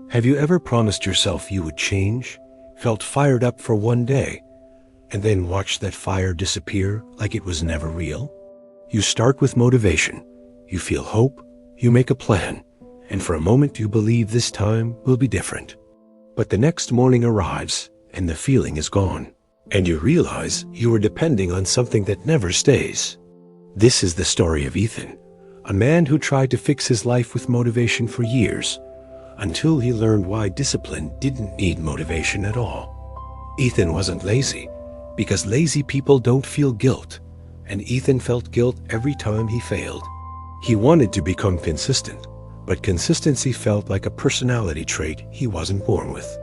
Have you ever promised yourself you would change, felt fired up for one day, and then watched that fire disappear like it was never real? You start with motivation, you feel hope, you make a plan, and for a moment you believe this time will be different. But the next morning arrives, and the feeling is gone, and you realize you were depending on something that never stays. This is the story of Ethan, a man who tried to fix his life with motivation for years, until he learned why discipline didn't need motivation at all. Ethan wasn't lazy, because lazy people don't feel guilt, and Ethan felt guilt every time he failed. He wanted to become consistent, but consistency felt like a personality trait he wasn't born with.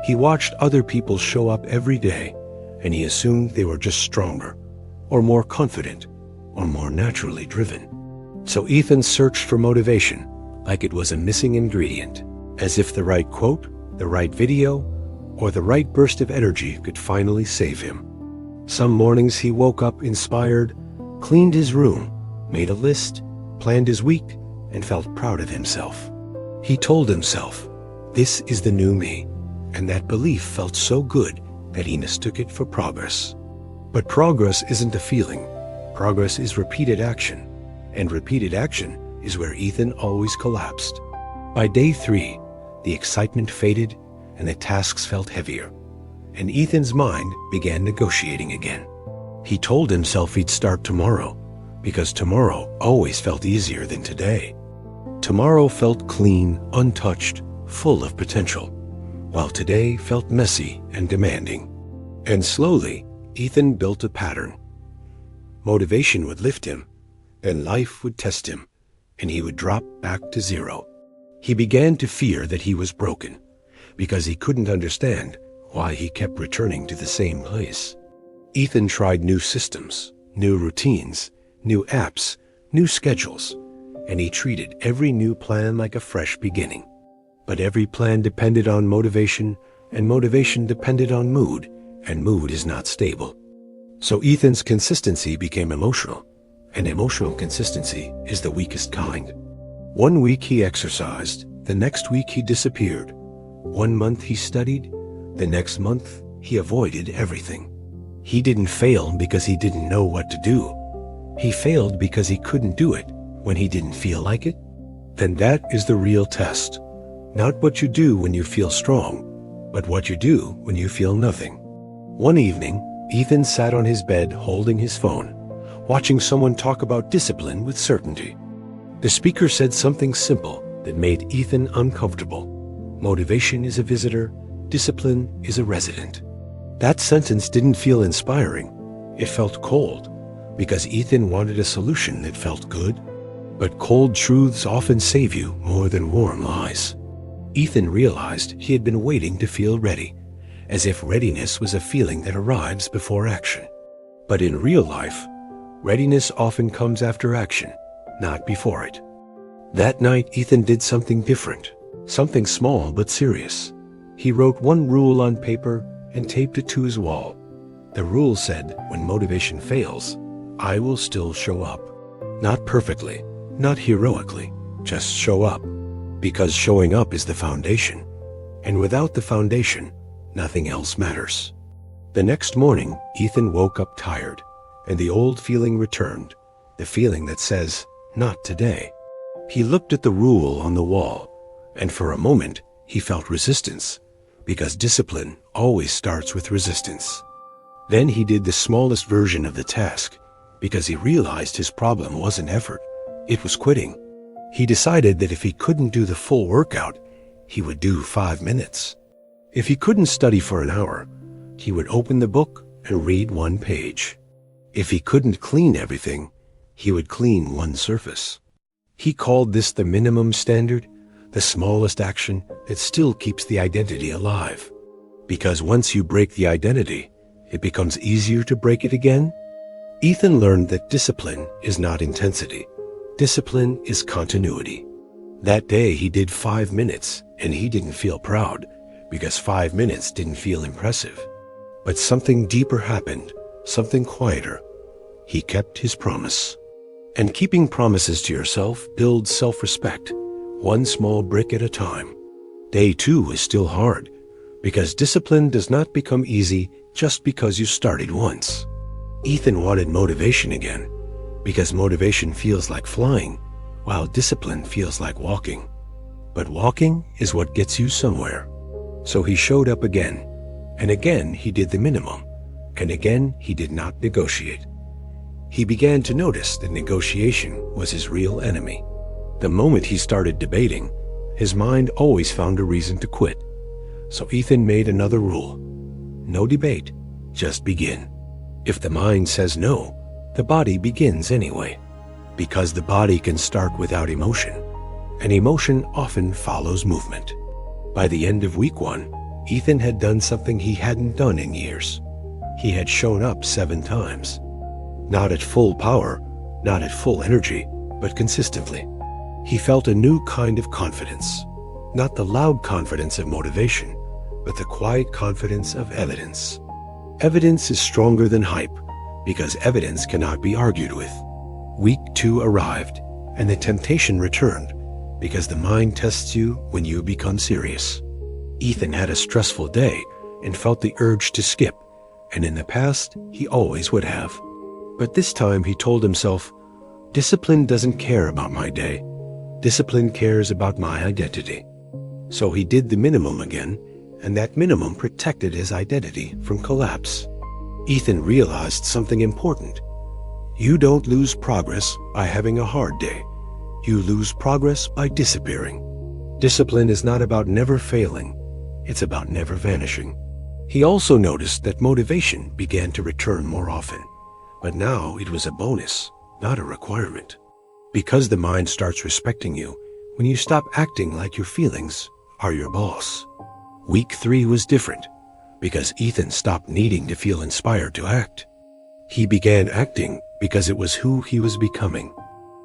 He watched other people show up every day, and he assumed they were just stronger, or more confident, or more naturally driven. So Ethan searched for motivation like it was a missing ingredient, as if the right quote, the right video, or the right burst of energy could finally save him. Some mornings he woke up inspired, cleaned his room, made a list, planned his week, and felt proud of himself. He told himself, "This is the new me," and that belief felt so good that he mistook it for progress. But progress isn't a feeling. Progress is repeated action, and repeated action is where Ethan always collapsed. By day 3, the excitement faded and the tasks felt heavier, and Ethan's mind began negotiating again. He told himself he'd start tomorrow, because tomorrow always felt easier than today. Tomorrow felt clean, untouched, full of potential, while today felt messy and demanding. And slowly, Ethan built a pattern. Motivation would lift him, and life would test him, and he would drop back to zero. He began to fear that he was broken, because he couldn't understand why he kept returning to the same place. Ethan tried new systems, new routines, new apps, new schedules, and he treated every new plan like a fresh beginning. But every plan depended on motivation, and motivation depended on mood, and mood is not stable. So Ethan's consistency became emotional, and emotional consistency is the weakest kind. One week he exercised, the next week he disappeared. One month he studied, the next month he avoided everything. He didn't fail because he didn't know what to do. He failed because he couldn't do it when he didn't feel like it. Then that is the real test. Not what you do when you feel strong, but what you do when you feel nothing. One evening, Ethan sat on his bed holding his phone, watching someone talk about discipline with certainty. The speaker said something simple that made Ethan uncomfortable. Motivation is a visitor, discipline is a resident. That sentence didn't feel inspiring. It felt cold, because Ethan wanted a solution that felt good. But cold truths often save you more than warm lies. Ethan realized he had been waiting to feel ready, as if readiness was a feeling that arrives before action. But in real life, readiness often comes after action, not before it. That night, Ethan did something different, something small but serious. He wrote one rule on paper and taped it to his wall. The rule said, when motivation fails, I will still show up. Not perfectly, not heroically, just show up. Because showing up is the foundation. And without the foundation, nothing else matters. The next morning, Ethan woke up tired, and the old feeling returned, the feeling that says, not today. He looked at the rule on the wall, and for a moment, he felt resistance, because discipline always starts with resistance. Then he did the smallest version of the task, because he realized his problem wasn't effort, it was quitting. He decided that if he couldn't do the full workout, he would do 5 minutes. If he couldn't study for an hour, he would open the book and read 1 page. If he couldn't clean everything, he would clean 1 surface. He called this the minimum standard, the smallest action that still keeps the identity alive. Because once you break the identity, it becomes easier to break it again. Ethan learned that discipline is not intensity. Discipline is continuity. That day he did 5 minutes, and he didn't feel proud, because 5 minutes didn't feel impressive. But something deeper happened, something quieter. He kept his promise. And keeping promises to yourself builds self-respect, 1 small brick at a time. Day 2 was still hard, because discipline does not become easy just because you started once. Ethan wanted motivation again, because motivation feels like flying, while discipline feels like walking. But walking is what gets you somewhere. So he showed up again, and again he did the minimum, and again he did not negotiate. He began to notice that negotiation was his real enemy. The moment he started debating, his mind always found a reason to quit. So Ethan made another rule. No debate, just begin. If the mind says no, the body begins anyway, because the body can start without emotion, and emotion often follows movement. By the end of week 1, Ethan had done something he hadn't done in years. He had shown up 7 times. Not at full power, not at full energy, but consistently. He felt a new kind of confidence, not the loud confidence of motivation, but the quiet confidence of evidence. Evidence is stronger than hype, because evidence cannot be argued with. Week 2 arrived, and the temptation returned, because the mind tests you when you become serious. Ethan had a stressful day and felt the urge to skip, and in the past, he always would have. But this time he told himself, discipline doesn't care about my day. Discipline cares about my identity. So he did the minimum again, and that minimum protected his identity from collapse. Ethan realized something important. You don't lose progress by having a hard day. You lose progress by disappearing. Discipline is not about never failing. It's about never vanishing. He also noticed that motivation began to return more often, but now it was a bonus, not a requirement. Because the mind starts respecting you when you stop acting like your feelings are your boss. Week 3 was different, because Ethan stopped needing to feel inspired to act. He began acting because it was who he was becoming.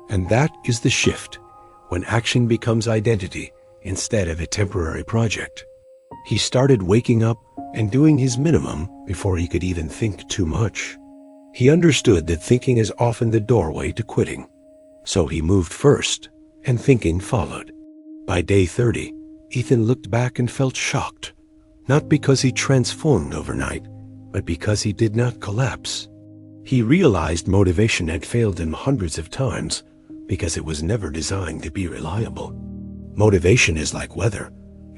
And that is the shift, when action becomes identity instead of a temporary project. He started waking up and doing his minimum before he could even think too much. He understood that thinking is often the doorway to quitting. So he moved first, and thinking followed. By day 30, Ethan looked back and felt shocked, not because he transformed overnight, but because he did not collapse. He realized motivation had failed him hundreds of times because it was never designed to be reliable. Motivation is like weather,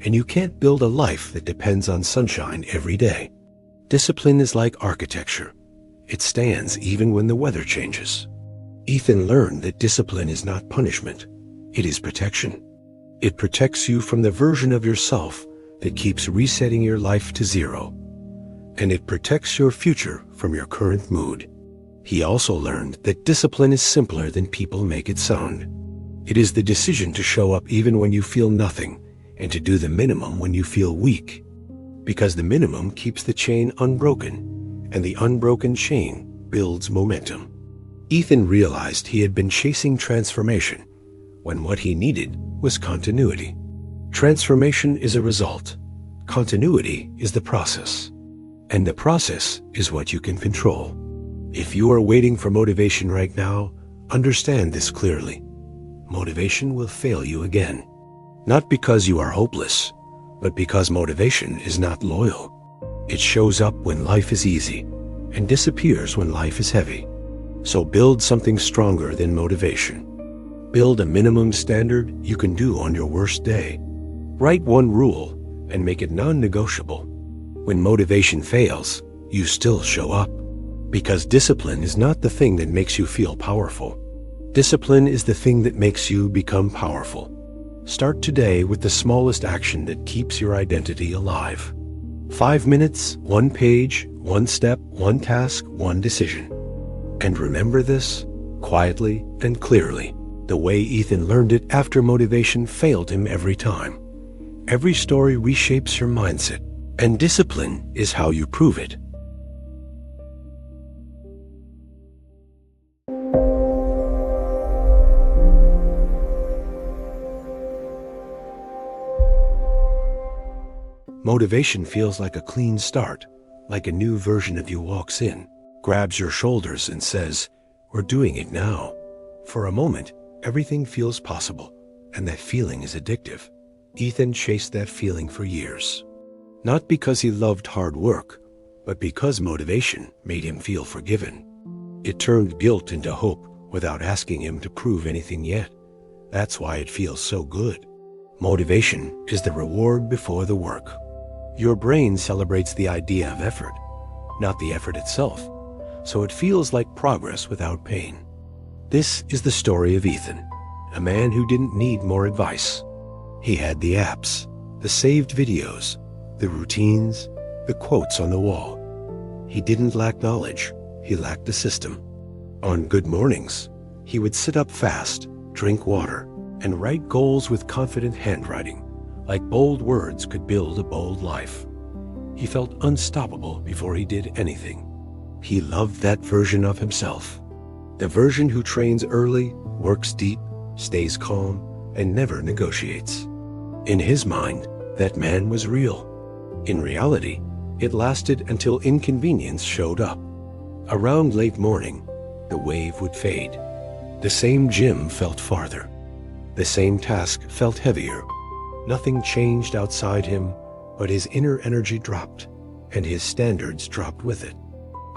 and you can't build a life that depends on sunshine every day. Discipline is like architecture. It stands even when the weather changes. Ethan learned that discipline is not punishment. It is protection. It protects you from the version of yourself that keeps resetting your life to zero. And it protects your future from your current mood. He also learned that discipline is simpler than people make it sound. It is the decision to show up even when you feel nothing, and to do the minimum when you feel weak. Because the minimum keeps the chain unbroken, and the unbroken chain builds momentum. Ethan realized he had been chasing transformation, when what he needed was continuity. Transformation is a result. Continuity is the process. And the process is what you can control. If you are waiting for motivation right now, understand this clearly. Motivation will fail you again. Not because you are hopeless, but because motivation is not loyal. It shows up when life is easy and disappears when life is heavy. So build something stronger than motivation. Build a minimum standard you can do on your worst day. Write one rule and make it non-negotiable. When motivation fails, you still show up. Because discipline is not the thing that makes you feel powerful. Discipline is the thing that makes you become powerful. Start today with the smallest action that keeps your identity alive. 5 minutes, 1 page, 1 step, 1 task, 1 decision. And remember this, quietly and clearly, the way Ethan learned it after motivation failed him every time. Every story reshapes your mindset, and discipline is how you prove it. Motivation feels like a clean start, like a new version of you walks in, grabs your shoulders and says, "We're doing it now." For a moment, everything feels possible, and that feeling is addictive. Ethan chased that feeling for years. Not because he loved hard work, but because motivation made him feel forgiven. It turned guilt into hope without asking him to prove anything yet. That's why it feels so good. Motivation is the reward before the work. Your brain celebrates the idea of effort, not the effort itself, so it feels like progress without pain. This is the story of Ethan, a man who didn't need more advice. He had the apps, the saved videos, the routines, the quotes on the wall. He didn't lack knowledge, he lacked a system. On good mornings, he would sit up fast, drink water, and write goals with confident handwriting, like bold words could build a bold life. He felt unstoppable before he did anything. He loved that version of himself. The version who trains early, works deep, stays calm, and never negotiates. In his mind, that man was real. In reality, it lasted until inconvenience showed up. Around late morning, the wave would fade. The same gym felt farther. The same task felt heavier. Nothing changed outside him, but his inner energy dropped, and his standards dropped with it.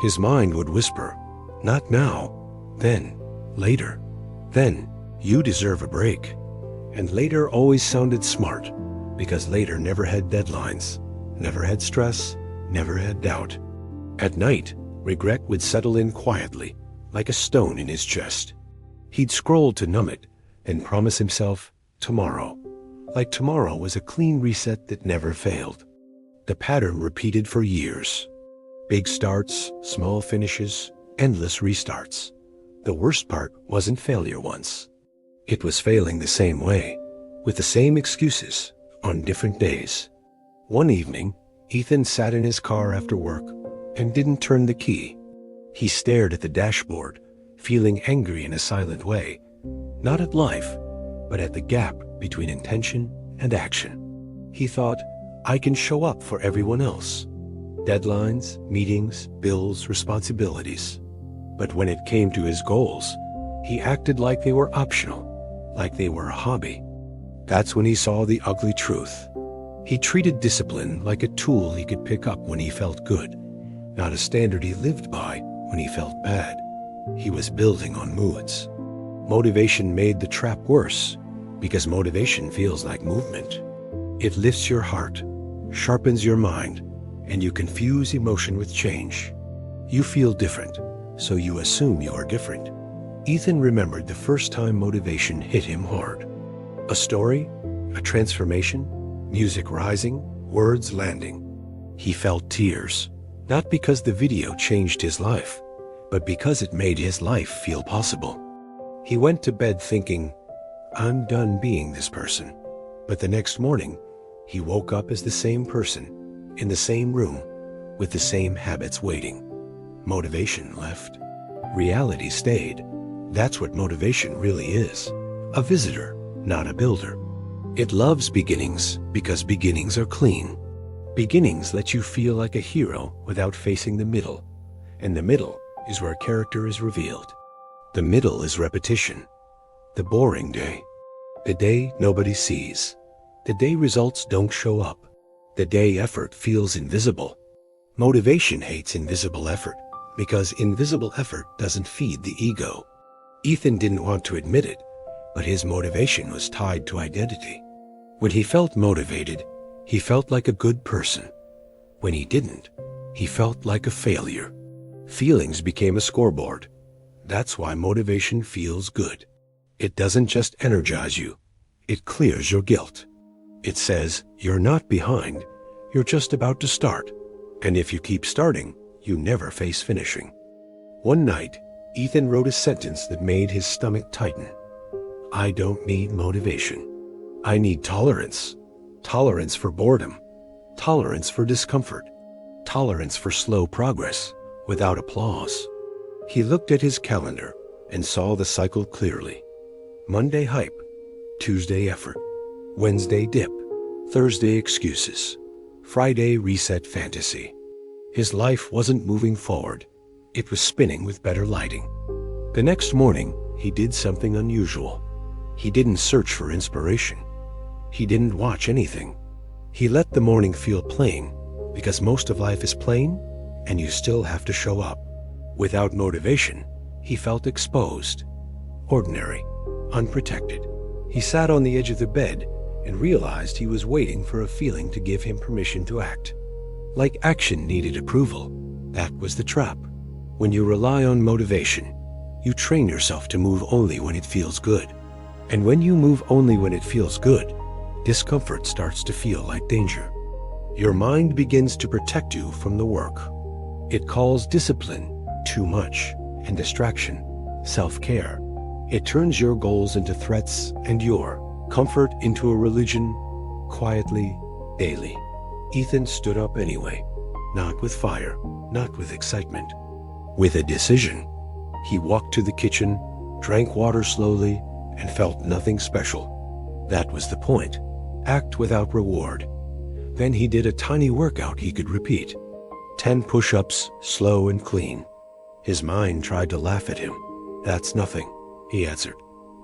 His mind would whisper, "Not now, then, later, then, you deserve a break." And later always sounded smart, because later never had deadlines, never had stress, never had doubt. At night, regret would settle in quietly, like a stone in his chest. He'd scroll to numb it and promise himself tomorrow, like tomorrow was a clean reset that never failed. The pattern repeated for years. Big starts, small finishes, endless restarts. The worst part wasn't failure once. It was failing the same way, with the same excuses, on different days. One evening, Ethan sat in his car after work and didn't turn the key. He stared at the dashboard, feeling angry in a silent way, not at life, but at the gap between intention and action. He thought, I can show up for everyone else. Deadlines, meetings, bills, responsibilities. But when it came to his goals, he acted like they were optional, like they were a hobby. That's when he saw the ugly truth. He treated discipline like a tool he could pick up when he felt good, not a standard he lived by when he felt bad. He was building on moods. Motivation made the trap worse, because motivation feels like movement. It lifts your heart, sharpens your mind, and you confuse emotion with change. You feel different, so you assume you are different. Ethan remembered the first time motivation hit him hard. A story, a transformation, music rising, words landing. He felt tears, not because the video changed his life, but because it made his life feel possible. He went to bed thinking, I'm done being this person. But the next morning, he woke up as the same person, in the same room, with the same habits waiting. Motivation left. Reality stayed. That's what motivation really is. A visitor, not a builder. It loves beginnings because beginnings are clean. Beginnings let you feel like a hero without facing the middle. And the middle is where character is revealed. The middle is repetition. The boring day. The day nobody sees. The day results don't show up. The day effort feels invisible. Motivation hates invisible effort because invisible effort doesn't feed the ego. Ethan didn't want to admit it, but his motivation was tied to identity. When he felt motivated, he felt like a good person. When he didn't, he felt like a failure. Feelings became a scoreboard. That's why motivation feels good. It doesn't just energize you, it clears your guilt. It says, you're not behind, you're just about to start. And if you keep starting, you never face finishing. One night, Ethan wrote a sentence that made his stomach tighten. I don't need motivation. I need tolerance. Tolerance for boredom. Tolerance for discomfort. Tolerance for slow progress, without applause. He looked at his calendar and saw the cycle clearly. Monday hype, Tuesday effort, Wednesday dip, Thursday excuses, Friday reset fantasy. His life wasn't moving forward. It was spinning with better lighting. The next morning, he did something unusual. He didn't search for inspiration. He didn't watch anything. He let the morning feel plain, because most of life is plain, and you still have to show up. Without motivation, he felt exposed, ordinary, unprotected. He sat on the edge of the bed and realized he was waiting for a feeling to give him permission to act. Like action needed approval. That was the trap. When you rely on motivation, you train yourself to move only when it feels good. And when you move only when it feels good, discomfort starts to feel like danger. Your mind begins to protect you from the work. It calls discipline too much and distraction self-care. It turns your goals into threats and your comfort into a religion, quietly, daily. Ethan stood up anyway, not with fire, not with excitement, with a decision. He walked to the kitchen, drank water slowly, and felt nothing special. That was the point. Act without reward. Then he did a tiny workout he could repeat. 10 push-ups, slow and clean. His mind tried to laugh at him. "That's nothing," he answered.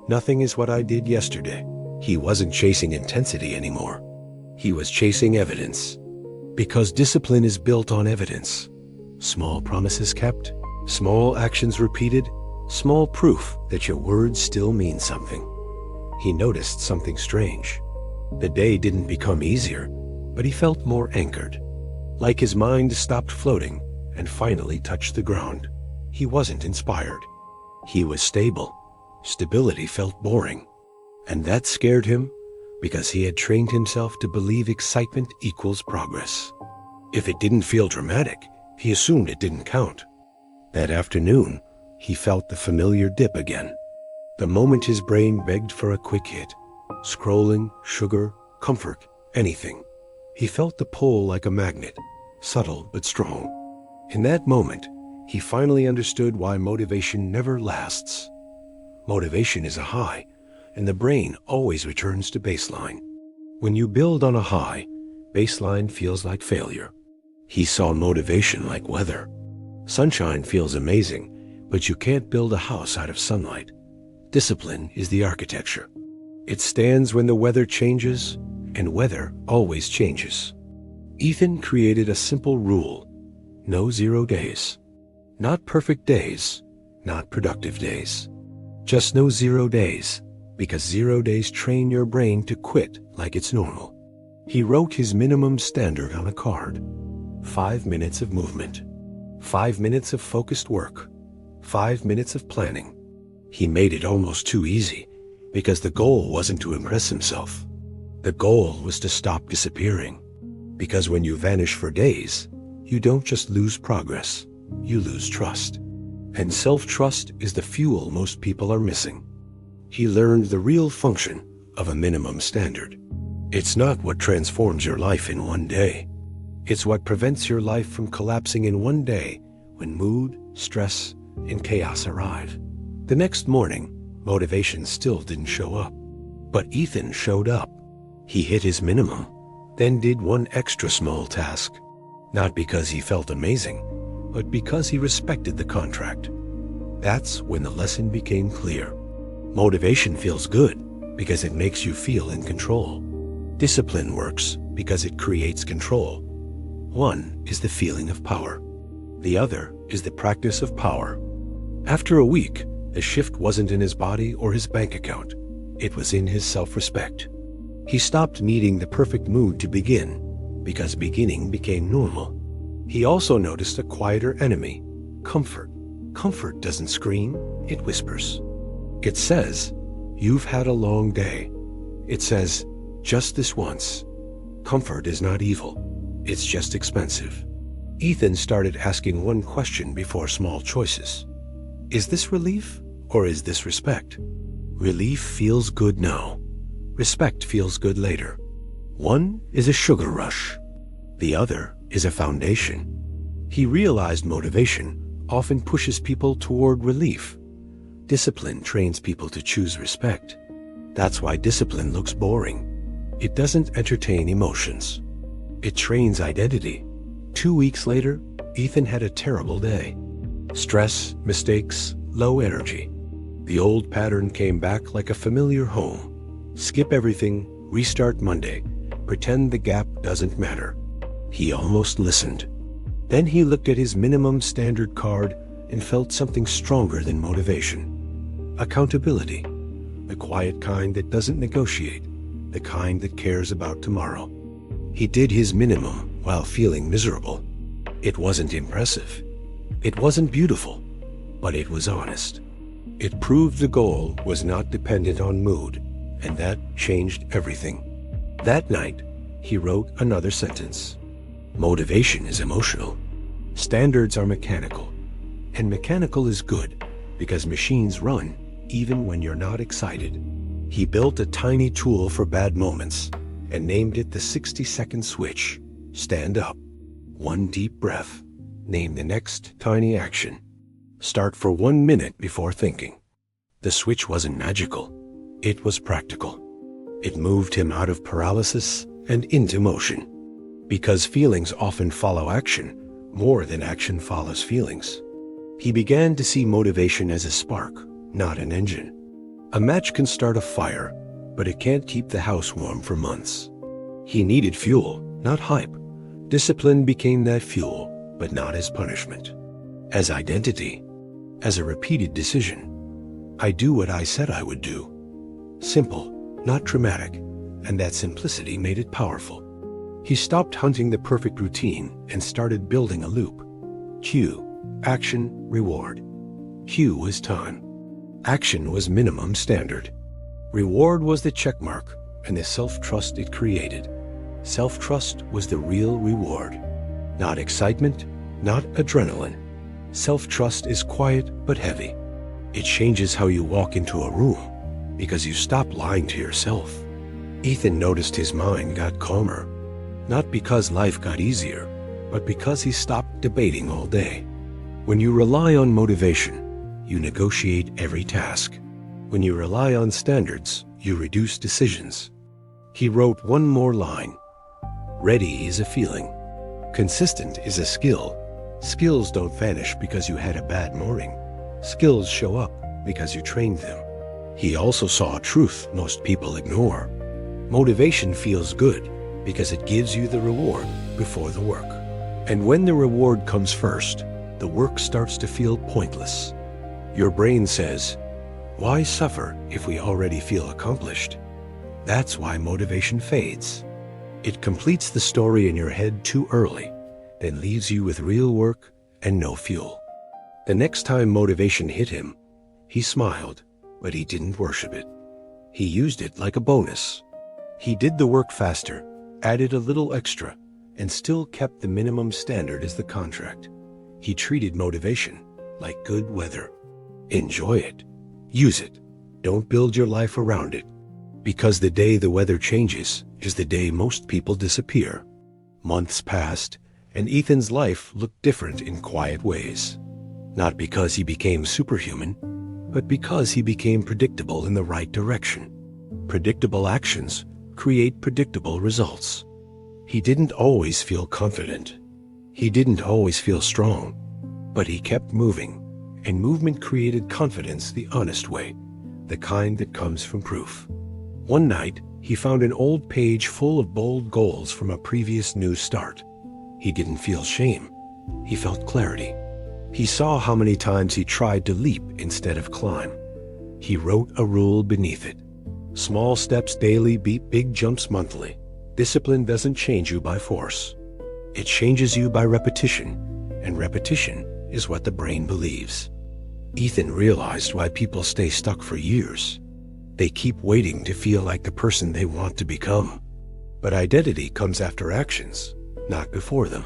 "Nothing is what I did yesterday." He wasn't chasing intensity anymore. He was chasing evidence. Because discipline is built on evidence. Small promises kept, small actions repeated, small proof that your words still mean something. He noticed something strange. The day didn't become easier, but he felt more anchored. Like his mind stopped floating and finally touched the ground. He wasn't inspired. He was stable. Stability felt boring. And that scared him because he had trained himself to believe excitement equals progress. If it didn't feel dramatic, he assumed it didn't count. That afternoon, he felt the familiar dip again. The moment his brain begged for a quick hit. Scrolling, sugar, comfort, anything. He felt the pull like a magnet, subtle but strong. In that moment, he finally understood why motivation never lasts. Motivation is a high, and the brain always returns to baseline. When you build on a high, baseline feels like failure. He saw motivation like weather. Sunshine feels amazing, but you can't build a house out of sunlight. Discipline is the architecture. It stands when the weather changes, and weather always changes. Ethan created a simple rule: no 0 days. Not perfect days, not productive days. Just no 0 days, because 0 days train your brain to quit like it's normal. He wrote his minimum standard on a card. 5 minutes of movement. 5 minutes of focused work. 5 minutes of planning. He made it almost too easy, because the goal wasn't to impress himself. The goal was to stop disappearing. Because when you vanish for days, you don't just lose progress, you lose trust. And self-trust is the fuel most people are missing. He learned the real function of a minimum standard. It's not what transforms your life in one day. It's what prevents your life from collapsing in one day when mood, stress, and chaos arrive. The next morning, motivation still didn't show up. But Ethan showed up. He hit his minimum, then did one extra small task. Not because he felt amazing, but because he respected the contract. That's when the lesson became clear. Motivation feels good because it makes you feel in control. Discipline works because it creates control. One is the feeling of power. The other is the practice of power. After a week, the shift wasn't in his body or his bank account. It was in his self-respect. He stopped needing the perfect mood to begin because beginning became normal. He also noticed a quieter enemy: comfort. Comfort doesn't scream, it whispers. It says, "You've had a long day." It says, "Just this once." Comfort is not evil, it's just expensive. Ethan started asking one question before small choices. Is this relief or is this respect? Relief feels good now. Respect feels good later. One is a sugar rush. The other is a foundation. He realized motivation often pushes people toward relief. Discipline trains people to choose respect. That's why discipline looks boring. It doesn't entertain emotions. It trains identity. 2 weeks later, Ethan had a terrible day. Stress, mistakes, low energy. The old pattern came back like a familiar home. Skip everything, Restart Monday. Pretend the gap doesn't matter. He almost listened. Then he looked at his minimum standard card and felt something stronger than motivation. Accountability. The quiet kind that doesn't negotiate. The kind that cares about tomorrow. He did his minimum while feeling miserable. It wasn't impressive. It wasn't beautiful, but it was honest. It proved the goal was not dependent on mood, and that changed everything. That night, he wrote another sentence. Motivation is emotional. Standards are mechanical. And mechanical is good, because machines run even when you're not excited. He built a tiny tool for bad moments and named it the 60-second switch. Stand up. One deep breath. Name the next tiny action. Start for 1 minute before thinking. The switch wasn't magical. It was practical. It moved him out of paralysis and into motion. Because feelings often follow action, more than action follows feelings. He began to see motivation as a spark, not an engine. A match can start a fire, but it can't keep the house warm for months. He needed fuel, not hype. Discipline became that fuel, but not as punishment. As identity. As a repeated decision. I do what I said I would do. Simple, not dramatic, and that simplicity made it powerful. He stopped hunting the perfect routine and started building a loop. Cue, action, reward. Cue was time. Action was minimum standard. Reward was the checkmark and the self-trust it created. Self-trust was the real reward. Not excitement, not adrenaline. Self-trust is quiet but heavy. It changes how you walk into a room because you stop lying to yourself. Ethan noticed his mind got calmer. Not because life got easier, but because he stopped debating all day. When you rely on motivation, you negotiate every task. When you rely on standards, you reduce decisions. He wrote one more line. Ready is a feeling. Consistent is a skill. Skills don't vanish because you had a bad morning. Skills show up because you trained them. He also saw a truth most people ignore. Motivation feels good because it gives you the reward before the work. And when the reward comes first, the work starts to feel pointless. Your brain says, why suffer if we already feel accomplished? That's why motivation fades. It completes the story in your head too early, then leaves you with real work and no fuel. The next time motivation hit him, he smiled, but he didn't worship it. He used it like a bonus. He did the work faster, added a little extra, and still kept the minimum standard as the contract. He treated motivation like good weather. Enjoy it. Use it. Don't build your life around it. Because the day the weather changes is the day most people disappear. Months passed, and Ethan's life looked different in quiet ways. Not because he became superhuman, but because he became predictable in the right direction. Predictable actions create predictable results. He didn't always feel confident. He didn't always feel strong, but he kept moving, and movement created confidence the honest way, the kind that comes from proof. One night, he found an old page full of bold goals from a previous new start. He didn't feel shame. He felt clarity. He saw how many times he tried to leap instead of climb. He wrote a rule beneath it. Small steps daily beat big jumps monthly. Discipline doesn't change you by force. It changes you by repetition, and repetition is what the brain believes. Ethan realized why people stay stuck for years. They keep waiting to feel like the person they want to become. But identity comes after actions, not before them.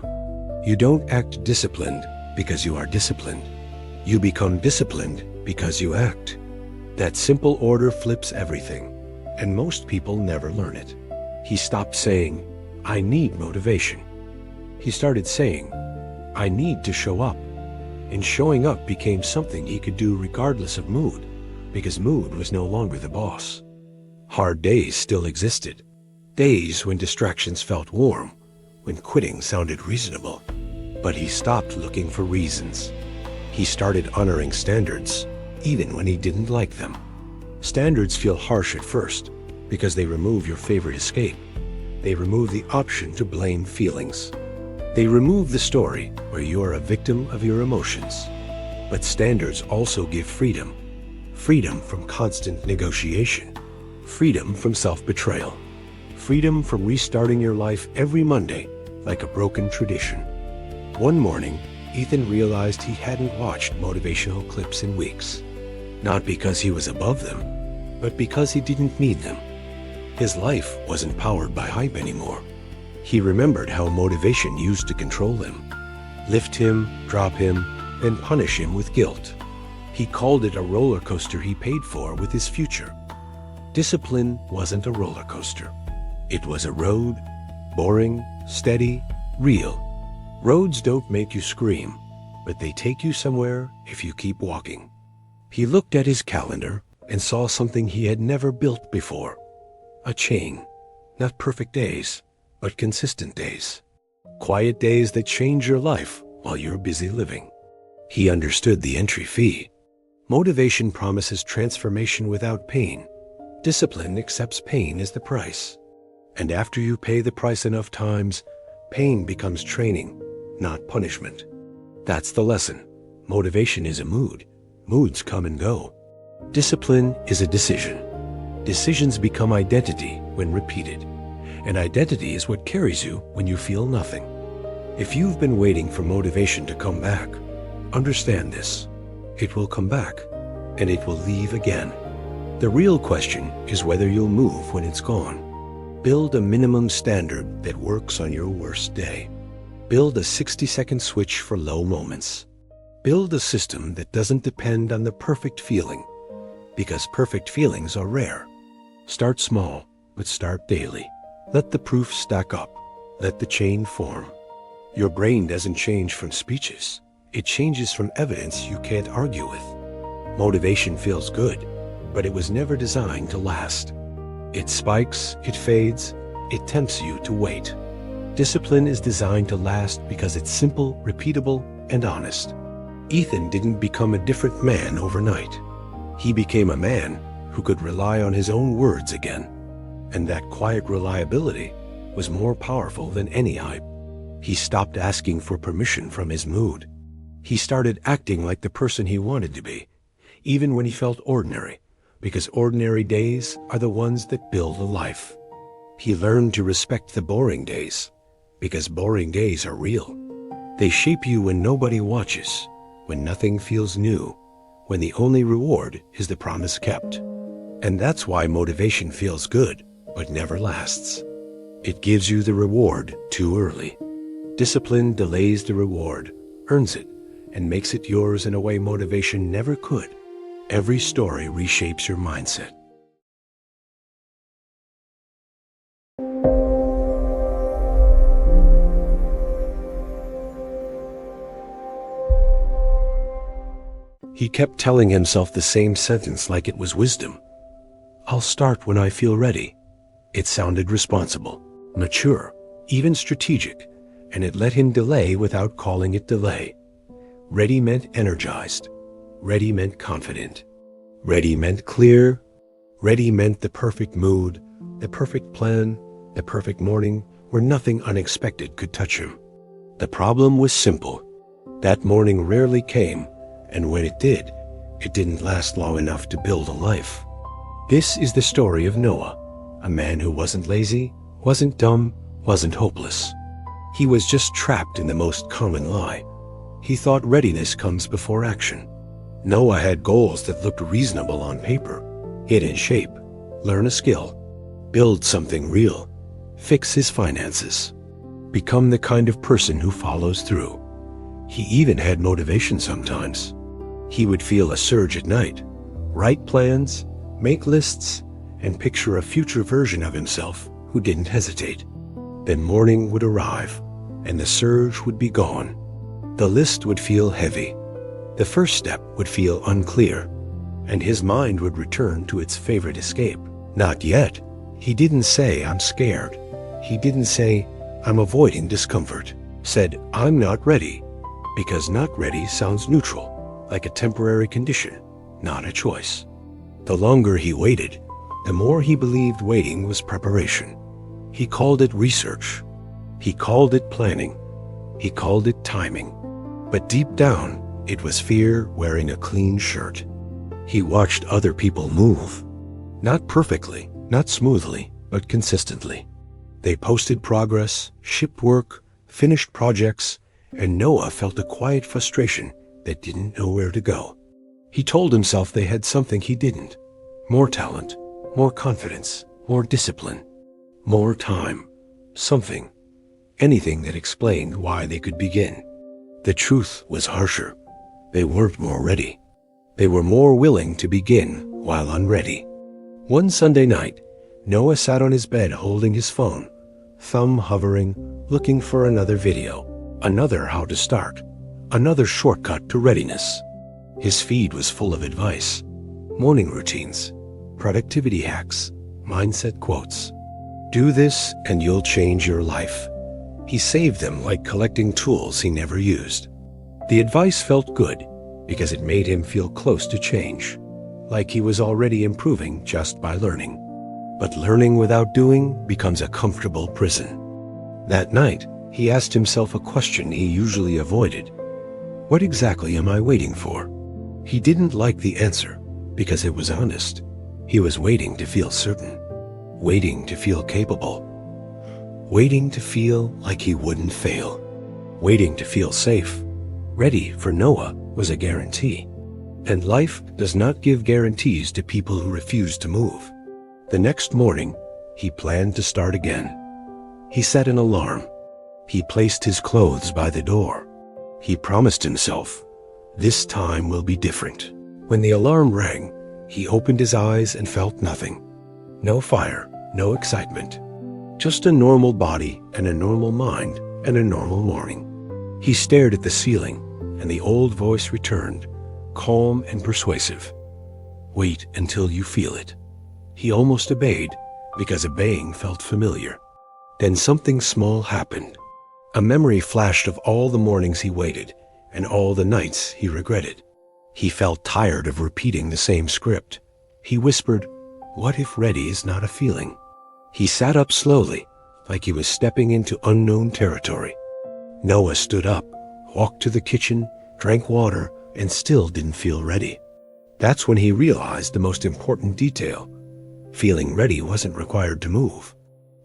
You don't act disciplined because you are disciplined. You become disciplined because you act. That simple order flips everything, and most people never learn it. He stopped saying, I need motivation. He started saying, I need to show up. And showing up became something he could do regardless of mood, because mood was no longer the boss. Hard days still existed. Days when distractions felt warm, when quitting sounded reasonable. But he stopped looking for reasons. He started honoring standards, even when he didn't like them. Standards feel harsh at first, because they remove your favorite escape. They remove the option to blame feelings. They remove the story where you are a victim of your emotions. But standards also give freedom. Freedom from constant negotiation. Freedom from self-betrayal. Freedom from restarting your life every Monday like a broken tradition. One morning, Ethan realized he hadn't watched motivational clips in weeks. Not because he was above them, but because he didn't need them. His life wasn't powered by hype anymore. He remembered how motivation used to control him. Lift him, drop him, then punish him with guilt. He called it a roller coaster he paid for with his future. Discipline wasn't a roller coaster. It was a road, boring, steady, real. Roads don't make you scream, but they take you somewhere if you keep walking. He looked at his calendar and saw something he had never built before. A chain. Not perfect days, but consistent days. Quiet days that change your life while you're busy living. He understood the entry fee. Motivation promises transformation without pain. Discipline accepts pain as the price. And after you pay the price enough times, pain becomes training, not punishment. That's the lesson. Motivation is a mood. Moods come and go. Discipline is a decision. Decisions become identity when repeated. And identity is what carries you when you feel nothing. If you've been waiting for motivation to come back, understand this. It will come back, and it will leave again. The real question is whether you'll move when it's gone. Build a minimum standard that works on your worst day. Build a 60-second switch for low moments. Build a system that doesn't depend on the perfect feeling, because perfect feelings are rare. Start small, but start daily. Let the proof stack up. Let the chain form. Your brain doesn't change from speeches. It changes from evidence you can't argue with. Motivation feels good, but it was never designed to last. It spikes, it fades, it tempts you to wait. Discipline is designed to last because it's simple, repeatable, and honest. Ethan didn't become a different man overnight. He became a man who could rely on his own words again. And that quiet reliability was more powerful than any hype. He stopped asking for permission from his mood. He started acting like the person he wanted to be, even when he felt ordinary, because ordinary days are the ones that build a life. He learned to respect the boring days, because boring days are real. They shape you when nobody watches, when nothing feels new, when the only reward is the promise kept. And that's why motivation feels good, but never lasts. It gives you the reward too early. Discipline delays the reward, earns it, and makes it yours in a way motivation never could. Every story reshapes your mindset. He kept telling himself the same sentence like it was wisdom. I'll start when I feel ready. It sounded responsible, mature, even strategic, and it let him delay without calling it delay. Ready meant energized. Ready meant confident. Ready meant clear. Ready meant the perfect mood, the perfect plan, the perfect morning where nothing unexpected could touch him. The problem was simple. That morning rarely came, and when it did, it didn't last long enough to build a life. This is the story of Noah, a man who wasn't lazy, wasn't dumb, wasn't hopeless. He was just trapped in the most common lie. He thought readiness comes before action. Noah had goals that looked reasonable on paper. Hit in shape, learn a skill, build something real, fix his finances, become the kind of person who follows through. He even had motivation sometimes. He would feel a surge at night, write plans, make lists, and picture a future version of himself who didn't hesitate. Then morning would arrive, and the surge would be gone. The list would feel heavy. The first step would feel unclear, and his mind would return to its favorite escape. Not yet. He didn't say, I'm scared. He didn't say, I'm avoiding discomfort. Said, I'm not ready, because not ready sounds neutral, like a temporary condition, not a choice. The longer he waited, the more he believed waiting was preparation. He called it research. He called it planning. He called it timing. But deep down, it was fear wearing a clean shirt. He watched other people move. Not perfectly, not smoothly, but consistently. They posted progress, shipped work, finished projects, and Noah felt a quiet frustration that didn't know where to go. He told himself they had something he didn't. More talent, more confidence, more discipline, more time. Something. Anything that explained why they could begin. The truth was harsher. They weren't more ready. They were more willing to begin while unready. One Sunday night, Noah sat on his bed holding his phone, thumb hovering, looking for another video, another how to start, another shortcut to readiness. His feed was full of advice, morning routines, productivity hacks, mindset quotes. Do this and you'll change your life. He saved them like collecting tools he never used. The advice felt good because it made him feel close to change, like he was already improving just by learning. But learning without doing becomes a comfortable prison. That night, he asked himself a question he usually avoided. What exactly am I waiting for? He didn't like the answer because it was honest. He was waiting to feel certain, waiting to feel capable, waiting to feel like he wouldn't fail, waiting to feel safe. Ready for Noah was a guarantee. And life does not give guarantees to people who refuse to move. The next morning, he planned to start again. He set an alarm. He placed his clothes by the door. He promised himself, this time will be different. When the alarm rang, he opened his eyes and felt nothing. No fire, no excitement. Just a normal body and a normal mind and a normal morning. He stared at the ceiling, and the old voice returned, calm and persuasive. Wait until you feel it. He almost obeyed, because obeying felt familiar. Then something small happened. A memory flashed of all the mornings he waited, and all the nights he regretted. He felt tired of repeating the same script. He whispered, what if ready is not a feeling? He sat up slowly, like he was stepping into unknown territory. Noah stood up, walked to the kitchen, drank water, and still didn't feel ready. That's when he realized the most important detail. Feeling ready wasn't required to move.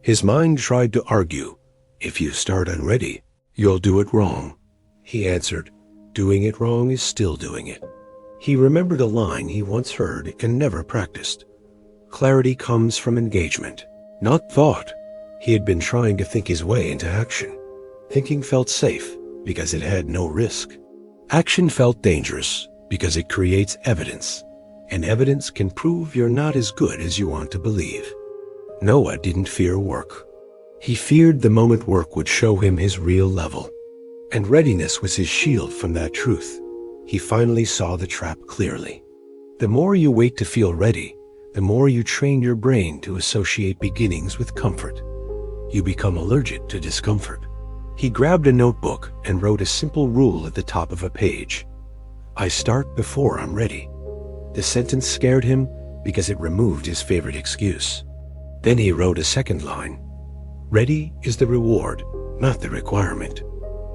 His mind tried to argue, if you start unready, you'll do it wrong. He answered, doing it wrong is still doing it. He remembered a line he once heard and never practiced. Clarity comes from engagement, not thought. He had been trying to think his way into action. Thinking felt safe because it had no risk. Action felt dangerous because it creates evidence, and evidence can prove you're not as good as you want to believe. Noah didn't fear work. He feared the moment work would show him his real level, and readiness was his shield from that truth. He finally saw the trap clearly. The more you wait to feel ready, the more you train your brain to associate beginnings with comfort. You become allergic to discomfort. He grabbed a notebook and wrote a simple rule at the top of a page. I start before I'm ready. The sentence scared him because it removed his favorite excuse. Then he wrote a second line. Ready is the reward, not the requirement.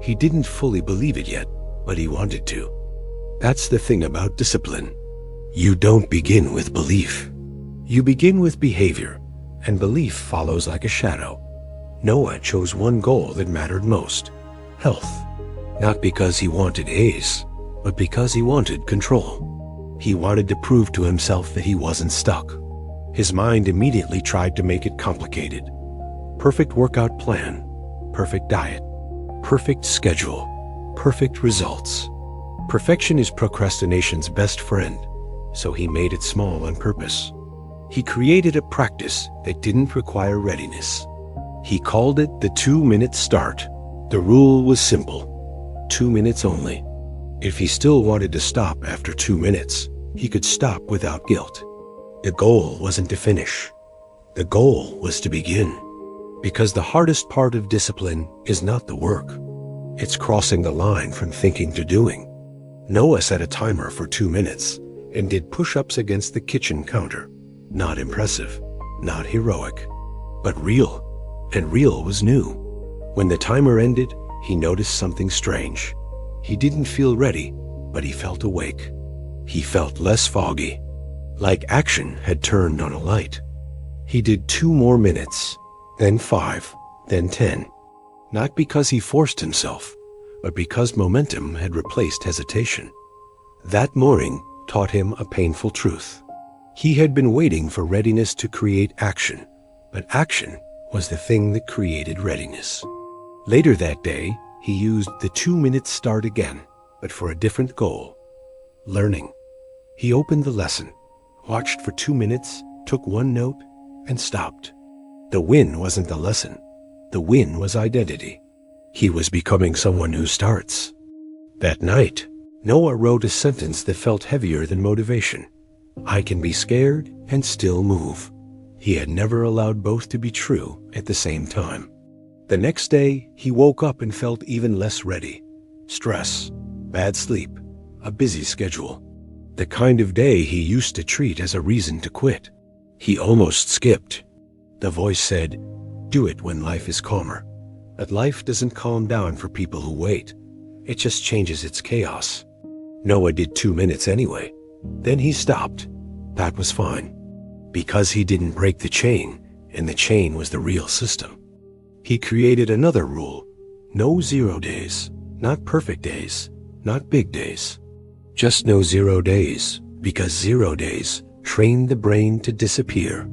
He didn't fully believe it yet, but he wanted to. That's the thing about discipline. You don't begin with belief. You begin with behavior, and belief follows like a shadow. Noah chose one goal that mattered most, health. Not because he wanted A's, but because he wanted control. He wanted to prove to himself that he wasn't stuck. His mind immediately tried to make it complicated. Perfect workout plan, perfect diet, perfect schedule, perfect results. Perfection is procrastination's best friend, so he made it small on purpose. He created a practice that didn't require readiness. He called it the 2-minute start. The rule was simple, 2 minutes only. If he still wanted to stop after 2 minutes, he could stop without guilt. The goal wasn't to finish. The goal was to begin. Because the hardest part of discipline is not the work. It's crossing the line from thinking to doing. Noah set a timer for 2 minutes and did push-ups against the kitchen counter. Not impressive, not heroic, but real. And real was new. When the timer ended, he noticed something strange. He didn't feel ready, but he felt awake. He felt less foggy, like action had turned on a light. He did 2 more minutes, then 5, then 10. Not because he forced himself, but because momentum had replaced hesitation. That morning taught him a painful truth. He had been waiting for readiness to create action, but action was the thing that created readiness. Later that day, he used the 2-minute start again, but for a different goal: learning. He opened the lesson, watched for 2 minutes, took 1 note, and stopped. The win wasn't the lesson. The win was identity. He was becoming someone who starts. That night, Noah wrote a sentence that felt heavier than motivation. I can be scared and still move. He had never allowed both to be true at the same time. The next day, he woke up and felt even less ready. Stress, bad sleep, a busy schedule. The kind of day he used to treat as a reason to quit. He almost skipped. The voice said, do it when life is calmer. But life doesn't calm down for people who wait. It just changes its chaos. Noah did 2 minutes anyway. Then he stopped. That was fine. Because he didn't break the chain, and the chain was the real system. He created another rule. No 0 days. Not perfect days. Not big days. Just no 0 days, because 0 days trained the brain to disappear.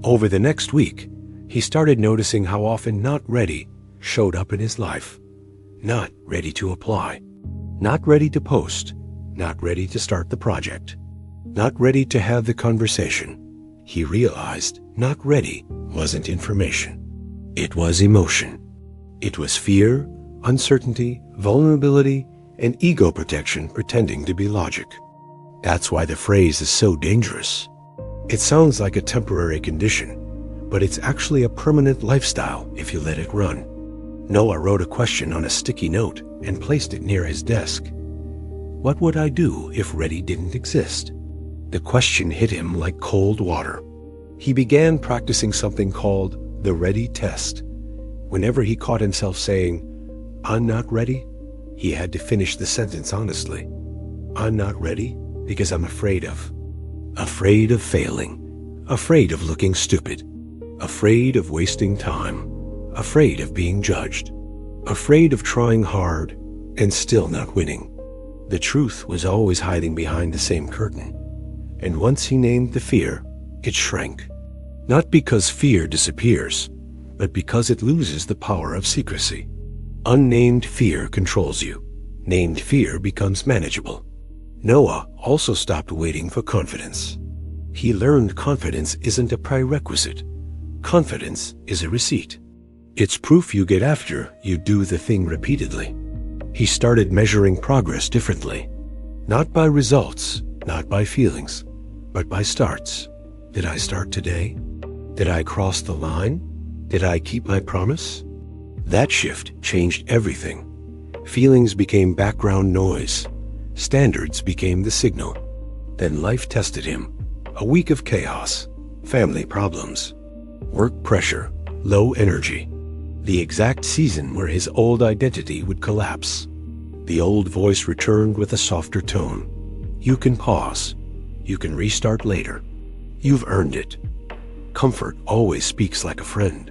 Over the next week, he started noticing how often not ready showed up in his life. Not ready to apply. Not ready to post. Not ready to start the project. Not ready to have the conversation. He realized not ready wasn't information. It was emotion. It was fear, uncertainty, vulnerability, and ego protection pretending to be logic. That's why the phrase is so dangerous. It sounds like a temporary condition, but it's actually a permanent lifestyle if you let it run. Noah wrote a question on a sticky note and placed it near his desk. What would I do if ready didn't exist? The question hit him like cold water. He began practicing something called the ready test. Whenever he caught himself saying, I'm not ready, he had to finish the sentence honestly. I'm not ready because I'm afraid of failing, afraid of looking stupid, afraid of wasting time, afraid of being judged, afraid of trying hard and still not winning. The truth was always hiding behind the same curtain. And once he named the fear, it shrank. Not because fear disappears, but because it loses the power of secrecy. Unnamed fear controls you. Named fear becomes manageable. Noah also stopped waiting for confidence. He learned confidence isn't a prerequisite. Confidence is a receipt. It's proof you get after you do the thing repeatedly. He started measuring progress differently. Not by results, not by feelings, but by starts. Did I start today? Did I cross the line? Did I keep my promise? That shift changed everything. Feelings became background noise. Standards became the signal. Then life tested him. A week of chaos, family problems, work pressure, low energy. The exact season where his old identity would collapse. The old voice returned with a softer tone. You can pause. You can restart later. You've earned it. Comfort always speaks like a friend.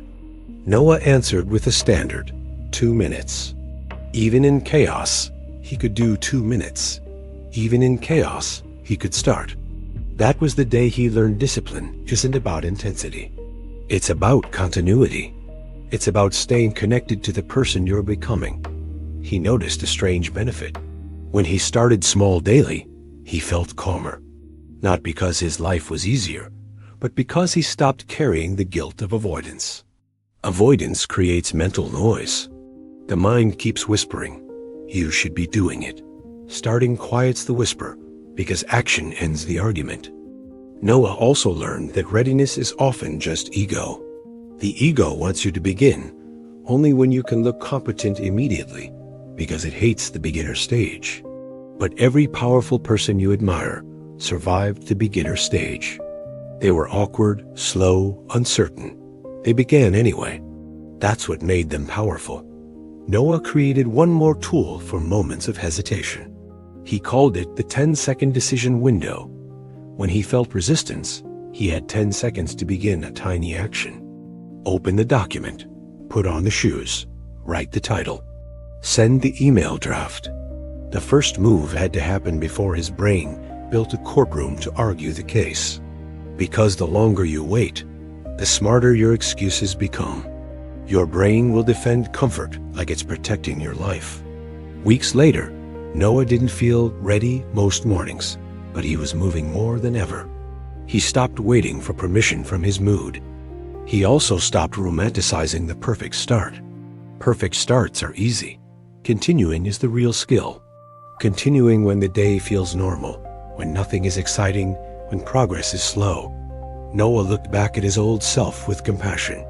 Noah answered with a standard, 2 minutes. Even in chaos, he could do 2 minutes. Even in chaos, he could start. That was the day he learned discipline isn't about intensity. It's about continuity. It's about staying connected to the person you're becoming. He noticed a strange benefit. When he started small daily, he felt calmer. Not because his life was easier, but because he stopped carrying the guilt of avoidance. Avoidance creates mental noise. The mind keeps whispering, you should be doing it. Starting quiets the whisper, because action ends the argument. Noah also learned that readiness is often just ego. The ego wants you to begin only when you can look competent immediately, because it hates the beginner stage. But every powerful person you admire survived the beginner stage. They were awkward, slow, uncertain. They began anyway. That's what made them powerful. Noah created one more tool for moments of hesitation. He called it the 10-second decision window. When he felt resistance, he had 10 seconds to begin a tiny action. Open the document, put on the shoes, write the title, send the email draft. The first move had to happen before his brain built a courtroom to argue the case. Because the longer you wait, the smarter your excuses become. Your brain will defend comfort like it's protecting your life. Weeks later, Noah didn't feel ready most mornings, but he was moving more than ever. He stopped waiting for permission from his mood. He also stopped romanticizing the perfect start. Perfect starts are easy. Continuing is the real skill. Continuing when the day feels normal, when nothing is exciting, when progress is slow. Noah looked back at his old self with compassion.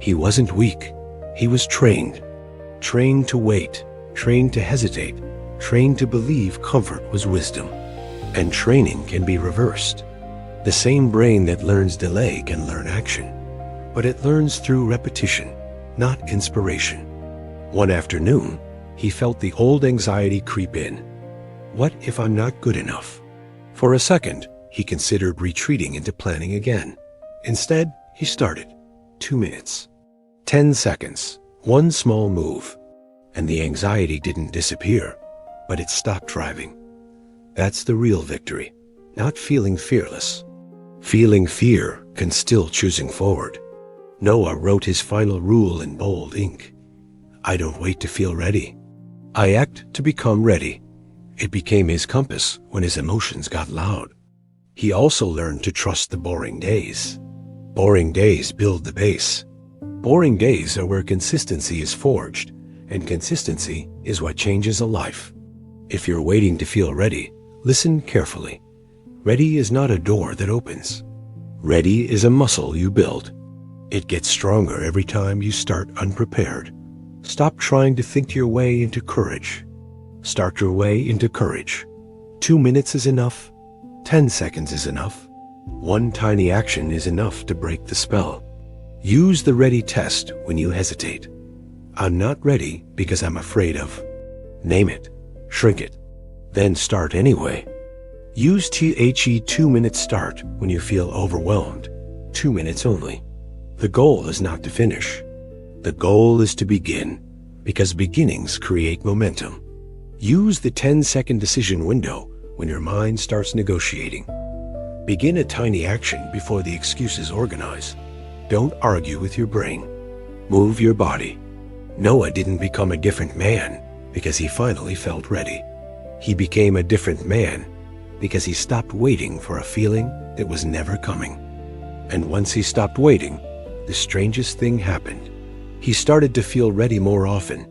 He wasn't weak. He was trained. Trained to wait, trained to hesitate, trained to believe comfort was wisdom. And training can be reversed. The same brain that learns delay can learn action, but it learns through repetition, not inspiration. One afternoon, he felt the old anxiety creep in. What if I'm not good enough? For a second, he considered retreating into planning again. Instead, he started. 2 minutes. 10 seconds. One small move. And the anxiety didn't disappear, but it stopped driving. That's the real victory. Not feeling fearless. Feeling fear can still choosing forward. Noah wrote his final rule in bold ink. I don't wait to feel ready. I act to become ready. It became his compass when his emotions got loud. He also learned to trust the boring days. Boring days build the base. Boring days are where consistency is forged, and consistency is what changes a life. If you're waiting to feel ready, listen carefully. Ready is not a door that opens. Ready is a muscle you build. It gets stronger every time you start unprepared. Stop trying to think your way into courage. Start your way into courage. 2 minutes is enough. 10 seconds is enough. One tiny action is enough to break the spell. Use the ready test when you hesitate. I'm not ready because I'm afraid of. Name it. Shrink it. Then start anyway. Use THE 2-minute start when you feel overwhelmed. 2 minutes only. The goal is not to finish. The goal is to begin, because beginnings create momentum. Use the 10-second decision window when your mind starts negotiating. Begin a tiny action before the excuses organize. Don't argue with your brain. Move your body. Noah didn't become a different man because he finally felt ready. He became a different man because he stopped waiting for a feeling that was never coming. And once he stopped waiting, the strangest thing happened. He started to feel ready more often,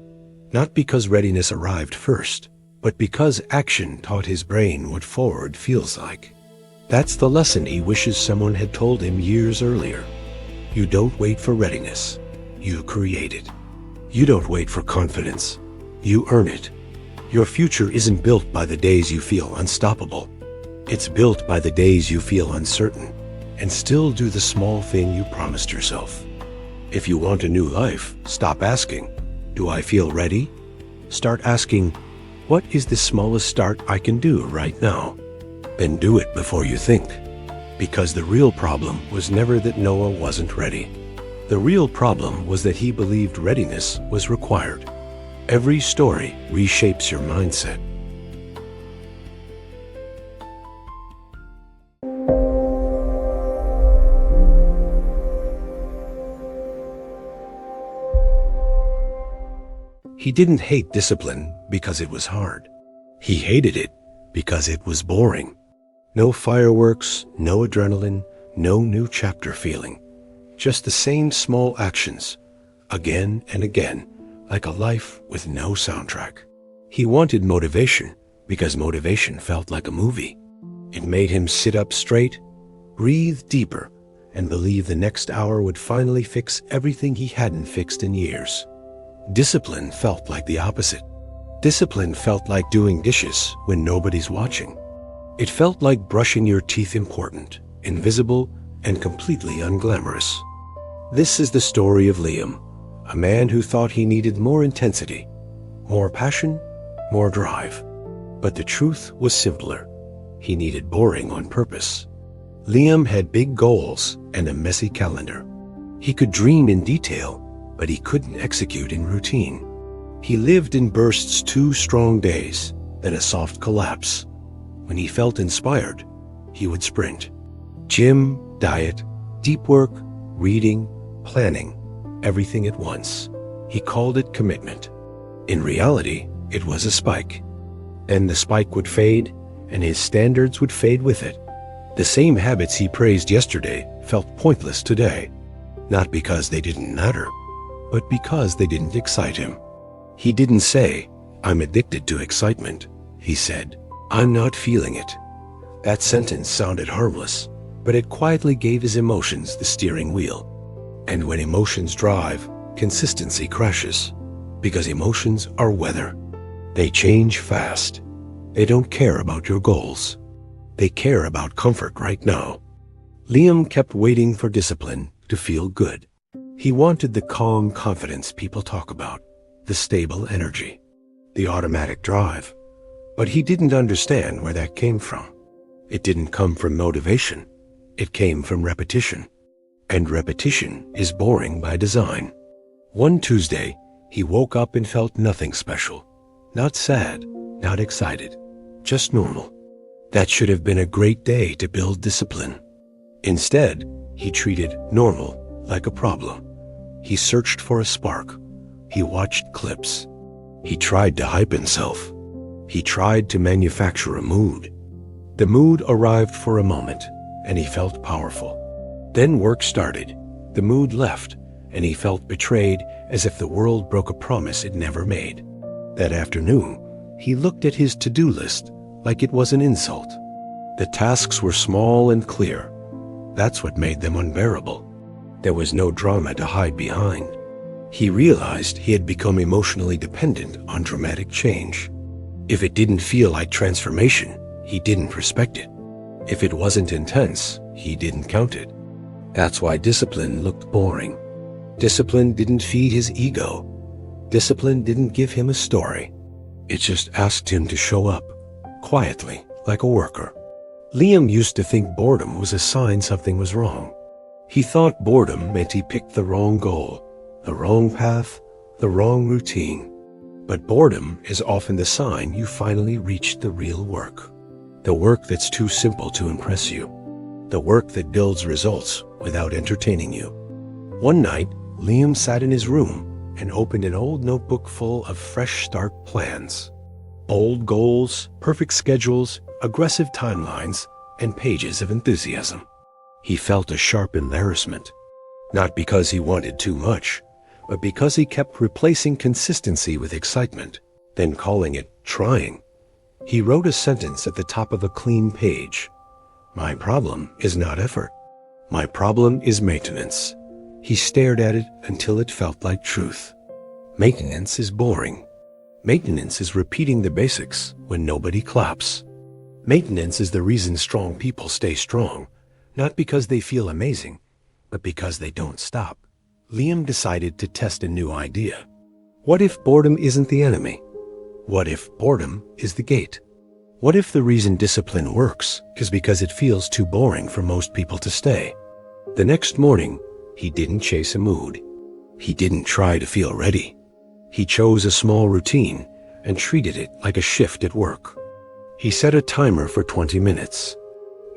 not because readiness arrived first, but because action taught his brain what forward feels like. That's the lesson he wishes someone had told him years earlier. You don't wait for readiness. You create it. You don't wait for confidence. You earn it. Your future isn't built by the days you feel unstoppable. It's built by the days you feel uncertain and still do the small thing you promised yourself. If you want a new life, stop asking, do I feel ready? Start asking, what is the smallest start I can do right now? Then do it before you think. Because the real problem was never that Noah wasn't ready. The real problem was that he believed readiness was required. Every story reshapes your mindset. He didn't hate discipline because it was hard. He hated it because it was boring. No fireworks, no adrenaline, no new chapter feeling. Just the same small actions, again and again, like a life with no soundtrack. He wanted motivation because motivation felt like a movie. It made him sit up straight, breathe deeper, and believe the next hour would finally fix everything he hadn't fixed in years. Discipline felt like the opposite. Discipline felt like doing dishes when nobody's watching. It felt like brushing your teeth important, invisible, and completely unglamorous. This is the story of Liam, a man who thought he needed more intensity, more passion, more drive. But the truth was simpler. He needed boring on purpose. Liam had big goals and a messy calendar. He could dream in detail, but he couldn't execute in routine. He lived in bursts, 2 strong days, then a soft collapse. When he felt inspired, he would sprint. Gym, diet, deep work, reading, planning, everything at once. He called it commitment. In reality, it was a spike. And the spike would fade, and his standards would fade with it. The same habits he praised yesterday felt pointless today, not because they didn't matter, but because they didn't excite him. He didn't say, "I'm addicted to excitement." He said, "I'm not feeling it." That sentence sounded harmless, but it quietly gave his emotions the steering wheel. And when emotions drive, consistency crashes, because emotions are weather. They change fast. They don't care about your goals. They care about comfort right now. Liam kept waiting for discipline to feel good. He wanted the calm confidence people talk about, the stable energy, the automatic drive. But he didn't understand where that came from. It didn't come from motivation. It came from repetition. And repetition is boring by design. One Tuesday, he woke up and felt nothing special. Not sad, not excited, just normal. That should have been a great day to build discipline. Instead, he treated normal like a problem. He searched for a spark. He watched clips. He tried to hype himself. He tried to manufacture a mood. The mood arrived for a moment, and he felt powerful. Then work started. The mood left, and he felt betrayed, as if the world broke a promise it never made. That afternoon, he looked at his to-do list like it was an insult. The tasks were small and clear. That's what made them unbearable. There was no drama to hide behind. He realized he had become emotionally dependent on dramatic change. If it didn't feel like transformation, he didn't respect it. If it wasn't intense, he didn't count it. That's why discipline looked boring. Discipline didn't feed his ego. Discipline didn't give him a story. It just asked him to show up, quietly, like a worker. Liam used to think boredom was a sign something was wrong. He thought boredom meant he picked the wrong goal, the wrong path, the wrong routine. But boredom is often the sign you finally reached the real work. The work that's too simple to impress you. The work that builds results without entertaining you. One night, Liam sat in his room and opened an old notebook full of fresh start plans. Bold goals, perfect schedules, aggressive timelines, and pages of enthusiasm. He felt a sharp embarrassment, not because he wanted too much, but because he kept replacing consistency with excitement, then calling it trying. He wrote a sentence at the top of a clean page. "My problem is not effort. My problem is maintenance." He stared at it until it felt like truth. Maintenance is boring. Maintenance is repeating the basics when nobody claps. Maintenance is the reason strong people stay strong, not because they feel amazing, but because they don't stop. Liam decided to test a new idea. What if boredom isn't the enemy? What if boredom is the gate? What if the reason discipline works is because it feels too boring for most people to stay? The next morning, he didn't chase a mood. He didn't try to feel ready. He chose a small routine and treated it like a shift at work. He set a timer for 20 minutes.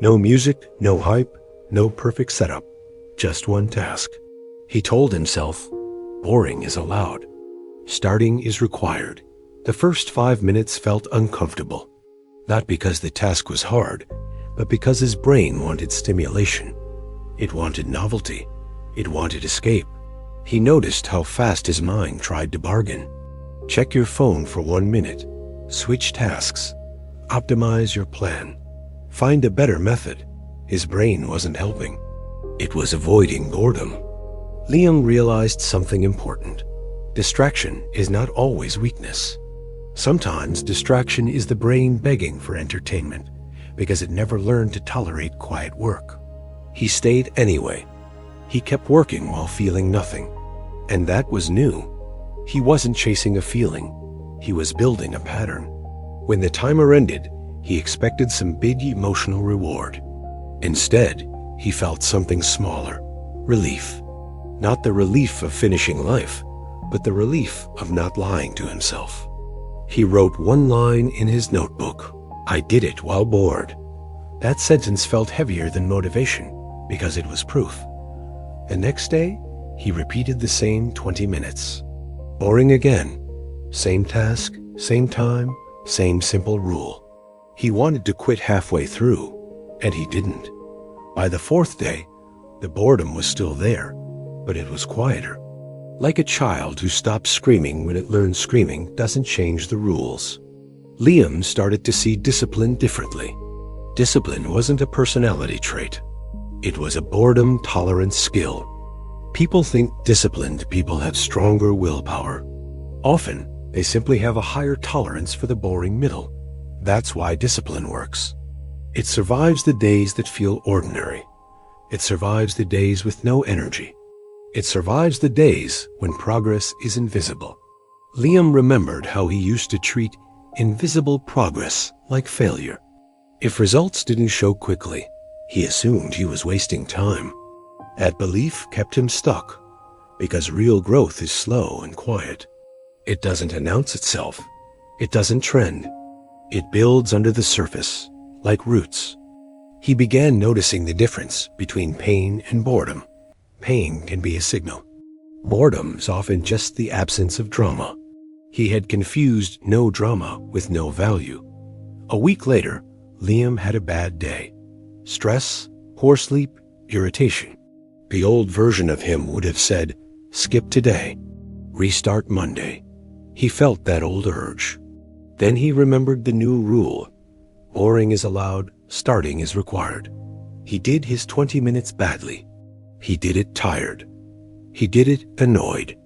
No music, no hype, no perfect setup, just one task. He told himself, boring is allowed. Starting is required. The first 5 minutes felt uncomfortable, not because the task was hard, but because his brain wanted stimulation. It wanted novelty. It wanted escape. He noticed how fast his mind tried to bargain. Check your phone for 1 minute. Switch tasks. Optimize your plan. Find a better method. His brain wasn't helping. It was avoiding boredom. Liam realized something important. Distraction is not always weakness. Sometimes distraction is the brain begging for entertainment because it never learned to tolerate quiet work. He stayed anyway. He kept working while feeling nothing. And that was new. He wasn't chasing a feeling. He was building a pattern. When the timer ended, he expected some big emotional reward. Instead, he felt something smaller. Relief. Not the relief of finishing life, but the relief of not lying to himself. He wrote one line in his notebook. "I did it while bored." That sentence felt heavier than motivation because it was proof. The next day, he repeated the same 20 minutes. Boring again. Same task, same time, same simple rule. He wanted to quit halfway through, and he didn't. By the fourth day, the boredom was still there, but it was quieter. Like a child who stops screaming when it learns screaming doesn't change the rules. Liam started to see discipline differently. Discipline wasn't a personality trait. It was a boredom-tolerant skill. People think disciplined people have stronger willpower. Often, they simply have a higher tolerance for the boring middle. That's why discipline works. It survives the days that feel ordinary. It survives the days with no energy. It survives the days when progress is invisible. Liam remembered how he used to treat invisible progress like failure. If results didn't show quickly, he assumed he was wasting time. That belief kept him stuck, because real growth is slow and quiet. It doesn't announce itself. It doesn't trend. It builds under the surface, like roots. He began noticing the difference between pain and boredom. Pain can be a signal. Boredom is often just the absence of drama. He had confused no drama with no value. A week later, Liam had a bad day. Stress, poor sleep, irritation. The old version of him would have said, "Skip today. Restart Monday." He felt that old urge. Then he remembered the new rule. Boring is allowed, starting is required. He did his 20 minutes badly. He did it tired. He did it annoyed.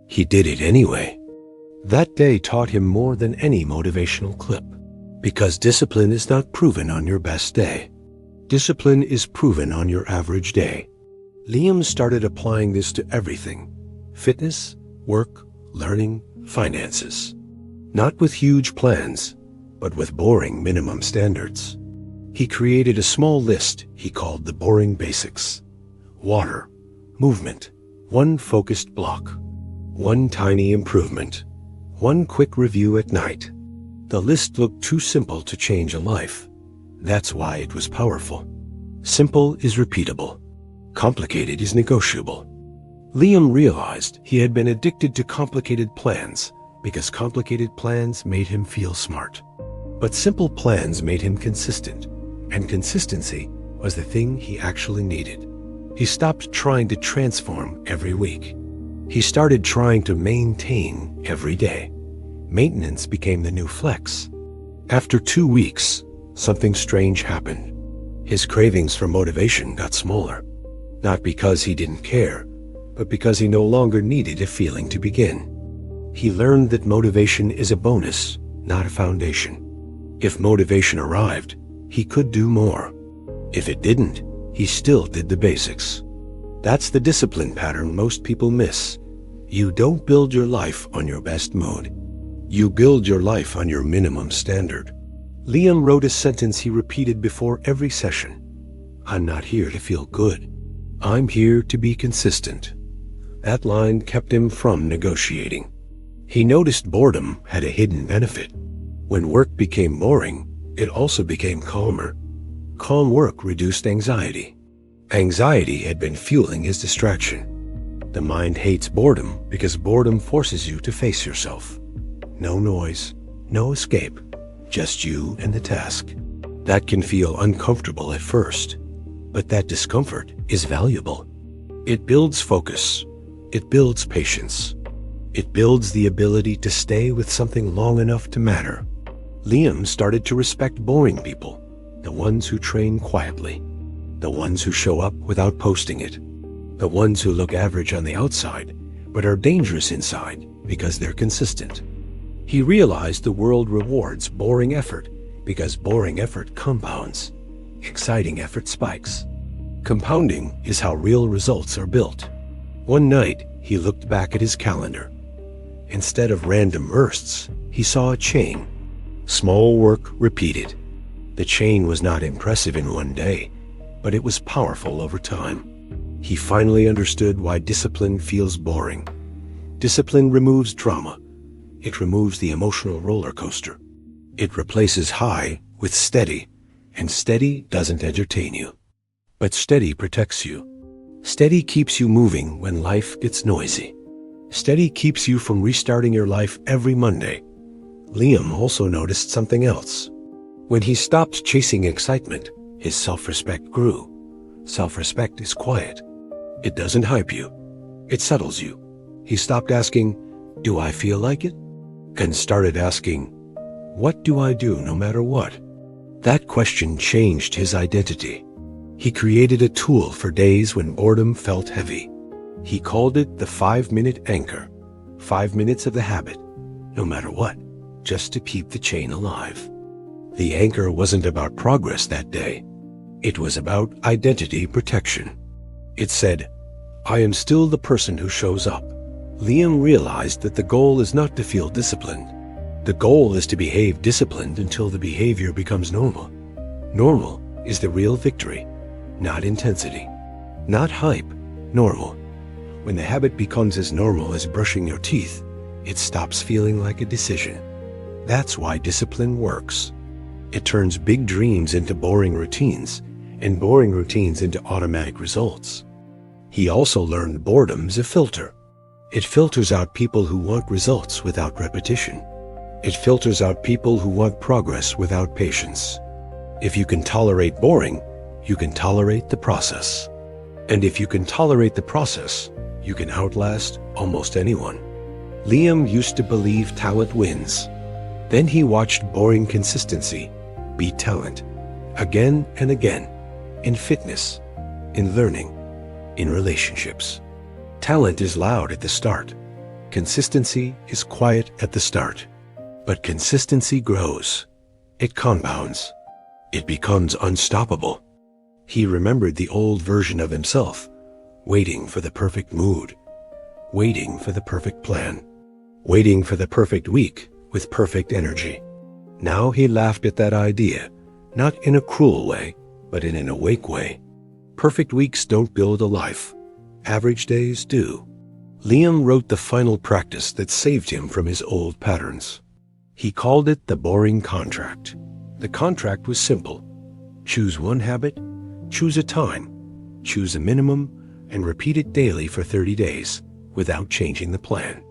He did it anyway. That day taught him more than any motivational clip. Because discipline is not proven on your best day. Discipline is proven on your average day. Liam started applying this to everything. Fitness, work, learning, finances. Not with huge plans, but with boring minimum standards. He created a small list he called the boring basics. Water, movement, one focused block, one tiny improvement, one quick review at night. The list looked too simple to change a life. That's why it was powerful. Simple is repeatable. Complicated is negotiable. Liam realized he had been addicted to complicated plans because complicated plans made him feel smart. But simple plans made him consistent, and consistency was the thing he actually needed. He stopped trying to transform every week. He started trying to maintain every day. Maintenance became the new flex. After 2 weeks, something strange happened. His cravings for motivation got smaller. Not because he didn't care, but because he no longer needed a feeling to begin. He learned that motivation is a bonus, not a foundation. If motivation arrived, he could do more. If it didn't, he still did the basics. That's the discipline pattern most people miss. You don't build your life on your best mood. You build your life on your minimum standard. Liam wrote a sentence he repeated before every session. "I'm not here to feel good. I'm here to be consistent." That line kept him from negotiating. He noticed boredom had a hidden benefit. When work became boring, it also became calmer. Calm work reduced anxiety. Anxiety had been fueling his distraction. The mind hates boredom because boredom forces you to face yourself. No noise, no escape, just you and the task. That can feel uncomfortable at first, but that discomfort is valuable. It builds focus. It builds patience. It builds the ability to stay with something long enough to matter. Liam started to respect boring people, the ones who train quietly, the ones who show up without posting it, the ones who look average on the outside but are dangerous inside because they're consistent. He realized the world rewards boring effort because boring effort compounds. Exciting effort spikes. Compounding is how real results are built. One night, he looked back at his calendar. Instead of random bursts, he saw a chain. Small work repeated. The chain was not impressive in one day, but it was powerful over time. He finally understood why discipline feels boring. Discipline removes drama. It removes the emotional roller coaster. It replaces high with steady, and steady doesn't entertain you. But steady protects you. Steady keeps you moving when life gets noisy. Steady keeps you from restarting your life every Monday. Liam also noticed something else. When he stopped chasing excitement, his self-respect grew. Self-respect is quiet. It doesn't hype you. It settles you. He stopped asking, "Do I feel like it?" and started asking, "What do I do no matter what?" That question changed his identity. He created a tool for days when boredom felt heavy. He called it the 5-minute anchor. 5 minutes of the habit, no matter what, just to keep the chain alive. The anchor wasn't about progress that day. It was about identity protection. It said, "I am still the person who shows up." Liam realized that the goal is not to feel disciplined. The goal is to behave disciplined until the behavior becomes normal. Normal is the real victory, not intensity, not hype, normal. When the habit becomes as normal as brushing your teeth, it stops feeling like a decision. That's why discipline works. It turns big dreams into boring routines, and boring routines into automatic results. He also learned boredom's a filter. It filters out people who want results without repetition. It filters out people who want progress without patience. If you can tolerate boring, you can tolerate the process. And if you can tolerate the process, you can outlast almost anyone. Liam used to believe talent wins. Then he watched boring consistency beat talent again and again, in fitness, in learning, in relationships. Talent is loud at the start. Consistency is quiet at the start. But consistency grows. It compounds. It becomes unstoppable. He remembered the old version of himself, waiting for the perfect mood, waiting for the perfect plan, waiting for the perfect week with perfect energy. Now he laughed at that idea, not in a cruel way, but in an awake way. Perfect weeks don't build a life. Average days do. Liam wrote the final practice that saved him from his old patterns. He called it the boring contract. The contract was simple. Choose one habit, choose a time, choose a minimum, and repeat it daily for 30 days without changing the plan.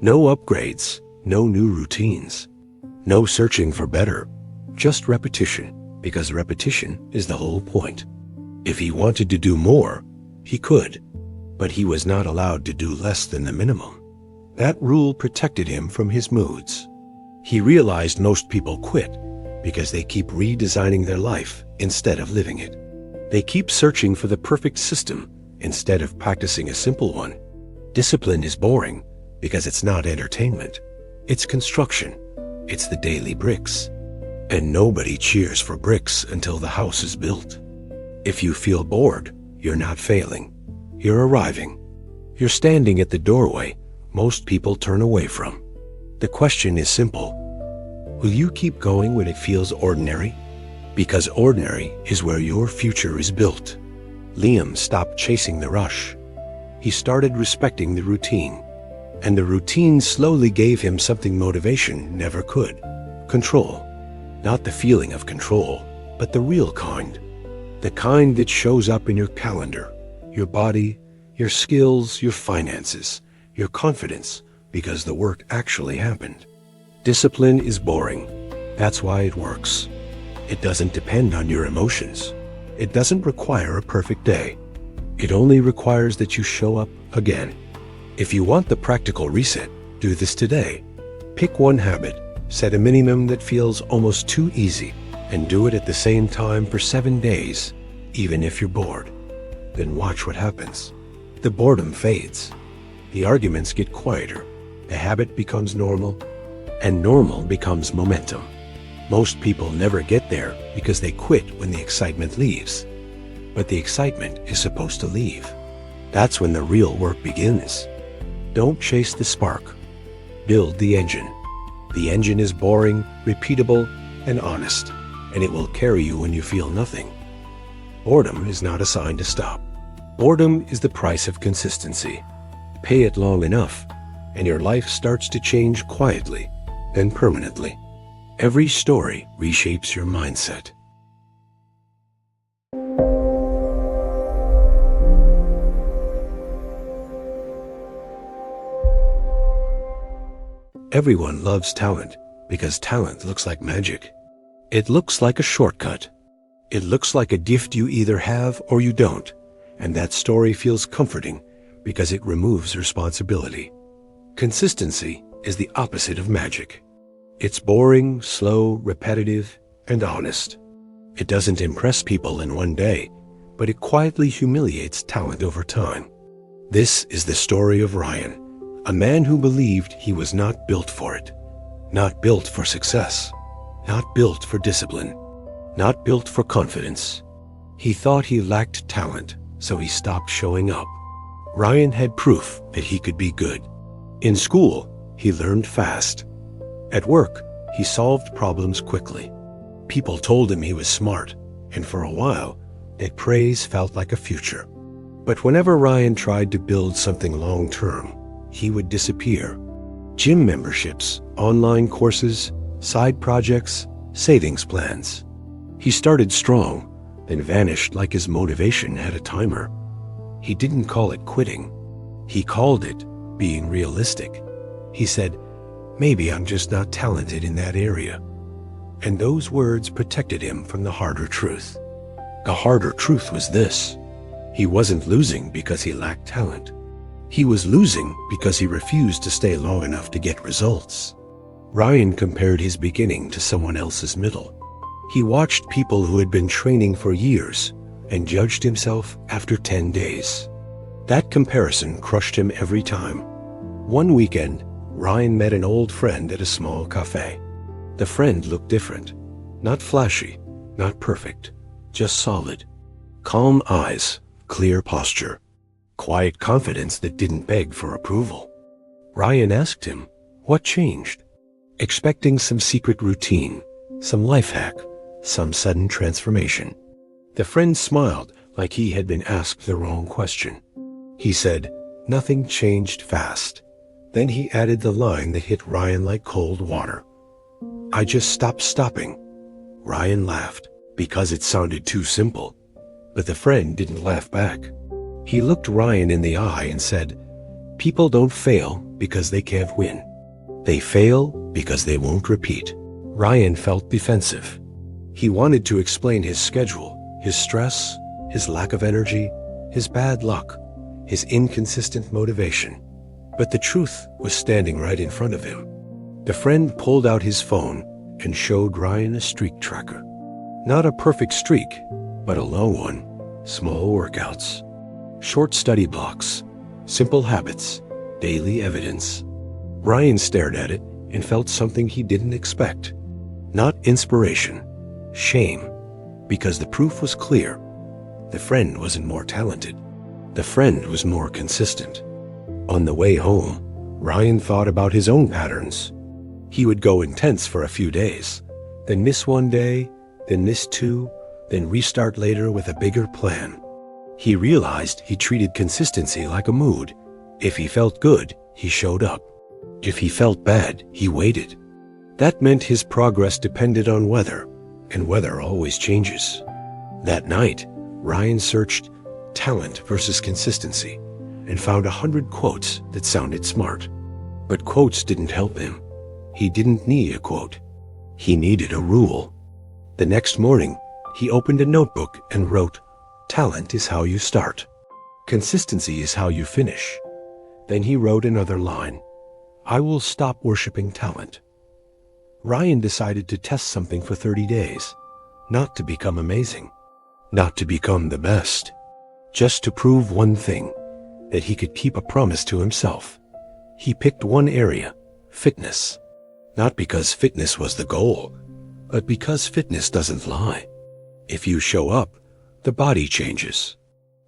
No upgrades, no new routines, no searching for better, just repetition, because repetition is the whole point. If he wanted to do more, he could, but he was not allowed to do less than the minimum. That rule protected him from his moods. He realized most people quit because they keep redesigning their life instead of living it. They keep searching for the perfect system instead of practicing a simple one. Discipline is boring because it's not entertainment. It's construction. It's the daily bricks. And nobody cheers for bricks until the house is built. If you feel bored, you're not failing. You're arriving. You're standing at the doorway most people turn away from. The question is simple. Will you keep going when it feels ordinary? Because ordinary is where your future is built. Liam stopped chasing the rush. He started respecting the routine. And the routine slowly gave him something motivation never could. Control. Not the feeling of control, but the real kind. The kind that shows up in your calendar, your body, your skills, your finances, your confidence, because the work actually happened. Discipline is boring. That's why it works. It doesn't depend on your emotions. It doesn't require a perfect day. It only requires that you show up again. If you want the practical reset, do this today. Pick one habit, set a minimum that feels almost too easy, and do it at the same time for 7 days, even if you're bored. Then watch what happens. The boredom fades. The arguments get quieter. The habit becomes normal, and normal becomes momentum. Most people never get there because they quit when the excitement leaves. but the excitement is supposed to leave. That's when the real work begins. Don't chase the spark. Build the engine. The engine is boring, repeatable, and honest, and it will carry you when you feel nothing. Boredom is not a sign to stop. Boredom is the price of consistency. Pay it long enough, and your life starts to change quietly and permanently. Every story reshapes your mindset. Everyone loves talent because talent looks like magic. It looks like a shortcut. It looks like a gift you either have or you don't, and that story feels comforting because it removes responsibility. Consistency is the opposite of magic. It's boring, slow, repetitive, and honest. It doesn't impress people in one day, but it quietly humiliates talent over time. This is the story of Ryan, a man who believed he was not built for it, not built for success, not built for discipline, not built for confidence. He thought he lacked talent, so he stopped showing up. Ryan had proof that he could be good. In school, he learned fast. At work, he solved problems quickly. People told him he was smart, and for a while, that praise felt like a future. But whenever Ryan tried to build something long-term, he would disappear. Gym memberships, online courses, side projects, savings plans. He started strong, then vanished like his motivation had a timer. He didn't call it quitting. He called it being realistic. He said, "Maybe I'm just not talented in that area." And those words protected him from the harder truth. The harder truth was this: he wasn't losing because he lacked talent. He was losing because he refused to stay long enough to get results. Ryan compared his beginning to someone else's middle. He watched people who had been training for years and judged himself after 10 days. That comparison crushed him every time. One weekend, Ryan met an old friend at a small cafe. The friend looked different. Not flashy, not perfect, just solid. Calm eyes, clear posture, quiet confidence that didn't beg for approval. Ryan asked him, what changed? Expecting some secret routine, some life hack, some sudden transformation. The friend smiled like he had been asked the wrong question. He said, "Nothing changed fast." Then he added the line that hit Ryan like cold water. "I just stopped stopping." Ryan laughed because it sounded too simple, but the friend didn't laugh back. He looked Ryan in the eye and said, "People don't fail because they can't win. They fail because they won't repeat." Ryan felt defensive. He wanted to explain his schedule, his stress, his lack of energy, his bad luck, his inconsistent motivation. But the truth was standing right in front of him. The friend pulled out his phone and showed Ryan a streak tracker. Not a perfect streak, but a long one. Small workouts, short study blocks, simple habits, daily evidence. Ryan stared at it and felt something he didn't expect. Not inspiration, shame, because the proof was clear. The friend wasn't more talented. The friend was more consistent. On the way home, Ryan thought about his own patterns. He would go intense for a few days, then miss one day, then miss two, then restart later with a bigger plan. He realized he treated consistency like a mood. If he felt good, he showed up. If he felt bad, he waited. That meant his progress depended on weather, and weather always changes. That night, Ryan searched talent versus consistency and found 100 quotes that sounded smart. But quotes didn't help him. He didn't need a quote. He needed a rule. The next morning, he opened a notebook and wrote, "Talent is how you start. Consistency is how you finish." Then he wrote another line, "I will stop worshiping talent." Ryan decided to test something for 30 days, not to become amazing, not to become the best, just to prove one thing, that he could keep a promise to himself. He picked one area, fitness, not because fitness was the goal, but because fitness doesn't lie. If you show up, the body changes.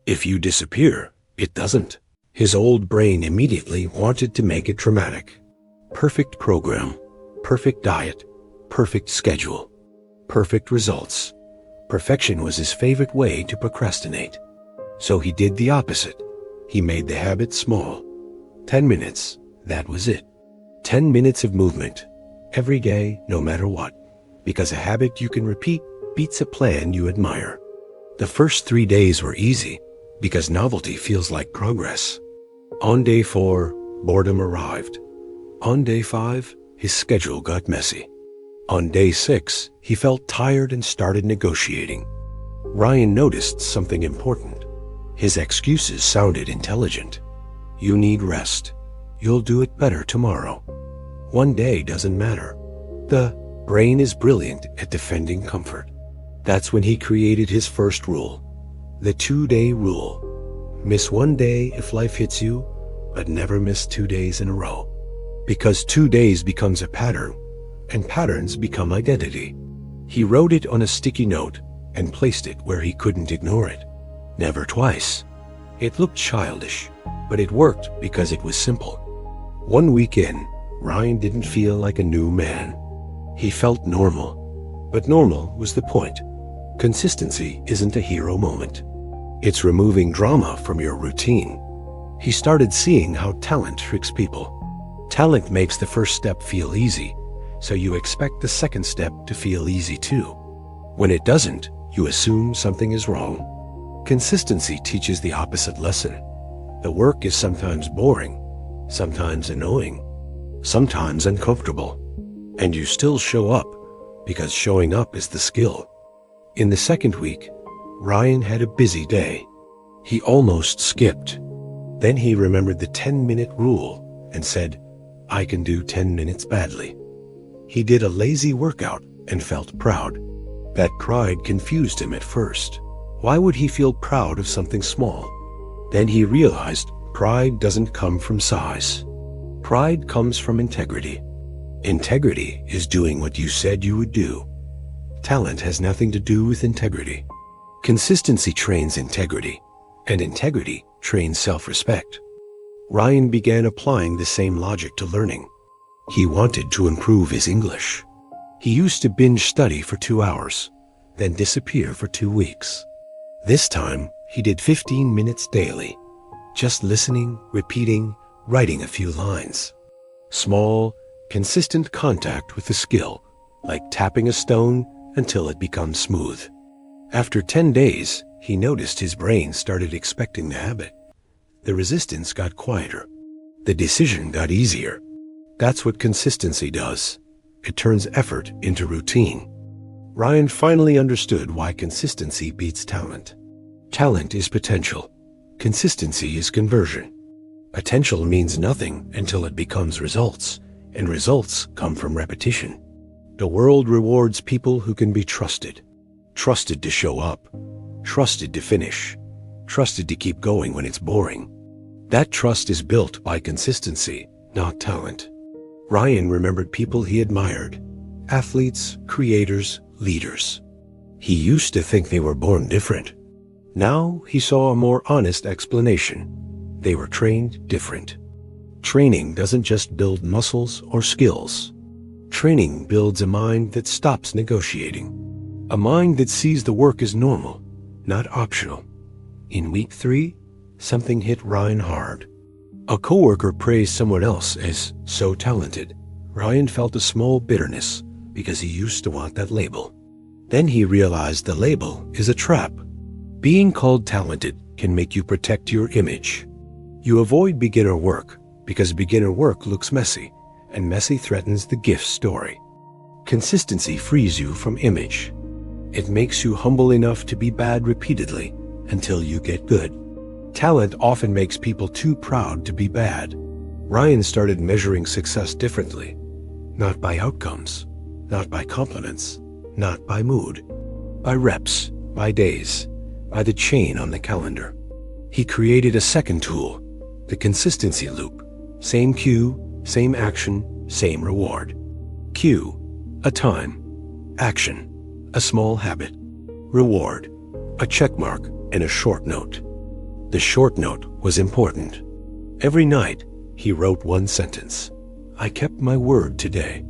If you disappear, it doesn't. His old brain immediately wanted to make it dramatic. Perfect program, perfect diet, perfect schedule, perfect results. Perfection was his favorite way to procrastinate. So he did the opposite. He made the habit small. 10 minutes, that was it. 10 minutes of movement, every day, no matter what. Because a habit you can repeat beats a plan you admire. The first 3 days were easy, because novelty feels like progress. On day 4, boredom arrived. On day 5, his schedule got messy. On day 6, he felt tired and started negotiating. Ryan noticed something important. His excuses sounded intelligent. You need rest. You'll do it better tomorrow. One day doesn't matter. The brain is brilliant at defending comfort. That's when he created his first rule, the 2-day rule. Miss 1 day if life hits you, but never miss 2 days in a row. Because 2 days becomes a pattern, and patterns become identity. He wrote it on a sticky note and placed it where he couldn't ignore it. Never twice. It looked childish, but it worked because it was simple. 1 week in, Ryan didn't feel like a new man. He felt normal, but normal was the point. Consistency isn't a hero moment. It's removing drama from your routine. He started seeing how talent tricks people. Talent makes the first step feel easy, so you expect the second step to feel easy too. When it doesn't, you assume something is wrong. Consistency teaches the opposite lesson. The work is sometimes boring, sometimes annoying, sometimes uncomfortable, and you still show up because showing up is the skill. In the second week, Ryan had a busy day. He almost skipped. Then he remembered the 10-minute rule and said, I can do 10 minutes badly. He did a lazy workout and felt proud. That pride confused him at first. Why would he feel proud of something small? Then he realized pride doesn't come from size. Pride comes from integrity. Integrity is doing what you said you would do. Talent has nothing to do with integrity. Consistency trains integrity, and integrity trains self-respect. Ryan began applying the same logic to learning. He wanted to improve his English. He used to binge study for 2 hours, then disappear for 2 weeks. This time, he did 15 minutes daily, just listening, repeating, writing a few lines. Small, consistent contact with the skill, like tapping a stone until it becomes smooth. After 10 days, he noticed his brain started expecting the habit. The resistance got quieter. The decision got easier. That's what consistency does. It turns effort into routine. Ryan finally understood why consistency beats talent. Talent is potential. Consistency is conversion. Potential means nothing until it becomes results, and results come from repetition. The world rewards people who can be trusted. Trusted to show up. Trusted to finish. Trusted to keep going when it's boring. That trust is built by consistency, not talent. Ryan remembered people he admired. Athletes, creators, leaders. He used to think they were born different. Now he saw a more honest explanation. They were trained different. Training doesn't just build muscles or skills. Training builds a mind that stops negotiating. A mind that sees the work as normal, not optional. In week 3, something hit Ryan hard. A coworker praised someone else as so talented. Ryan felt a small bitterness because he used to want that label. Then he realized the label is a trap. Being called talented can make you protect your image. You avoid beginner work because beginner work looks messy, and messy threatens the gift story. Consistency frees you from image. It makes you humble enough to be bad repeatedly until you get good. Talent often makes people too proud to be bad. Ryan started measuring success differently. Not by outcomes, not by compliments, not by mood. By reps, by days, by the chain on the calendar. He created a second tool, the consistency loop. Same cue, same action, same reward. Cue, a time. Action, a small habit. Reward, a check mark, and a short note. The short note was important. Every night, he wrote one sentence. I kept my word today.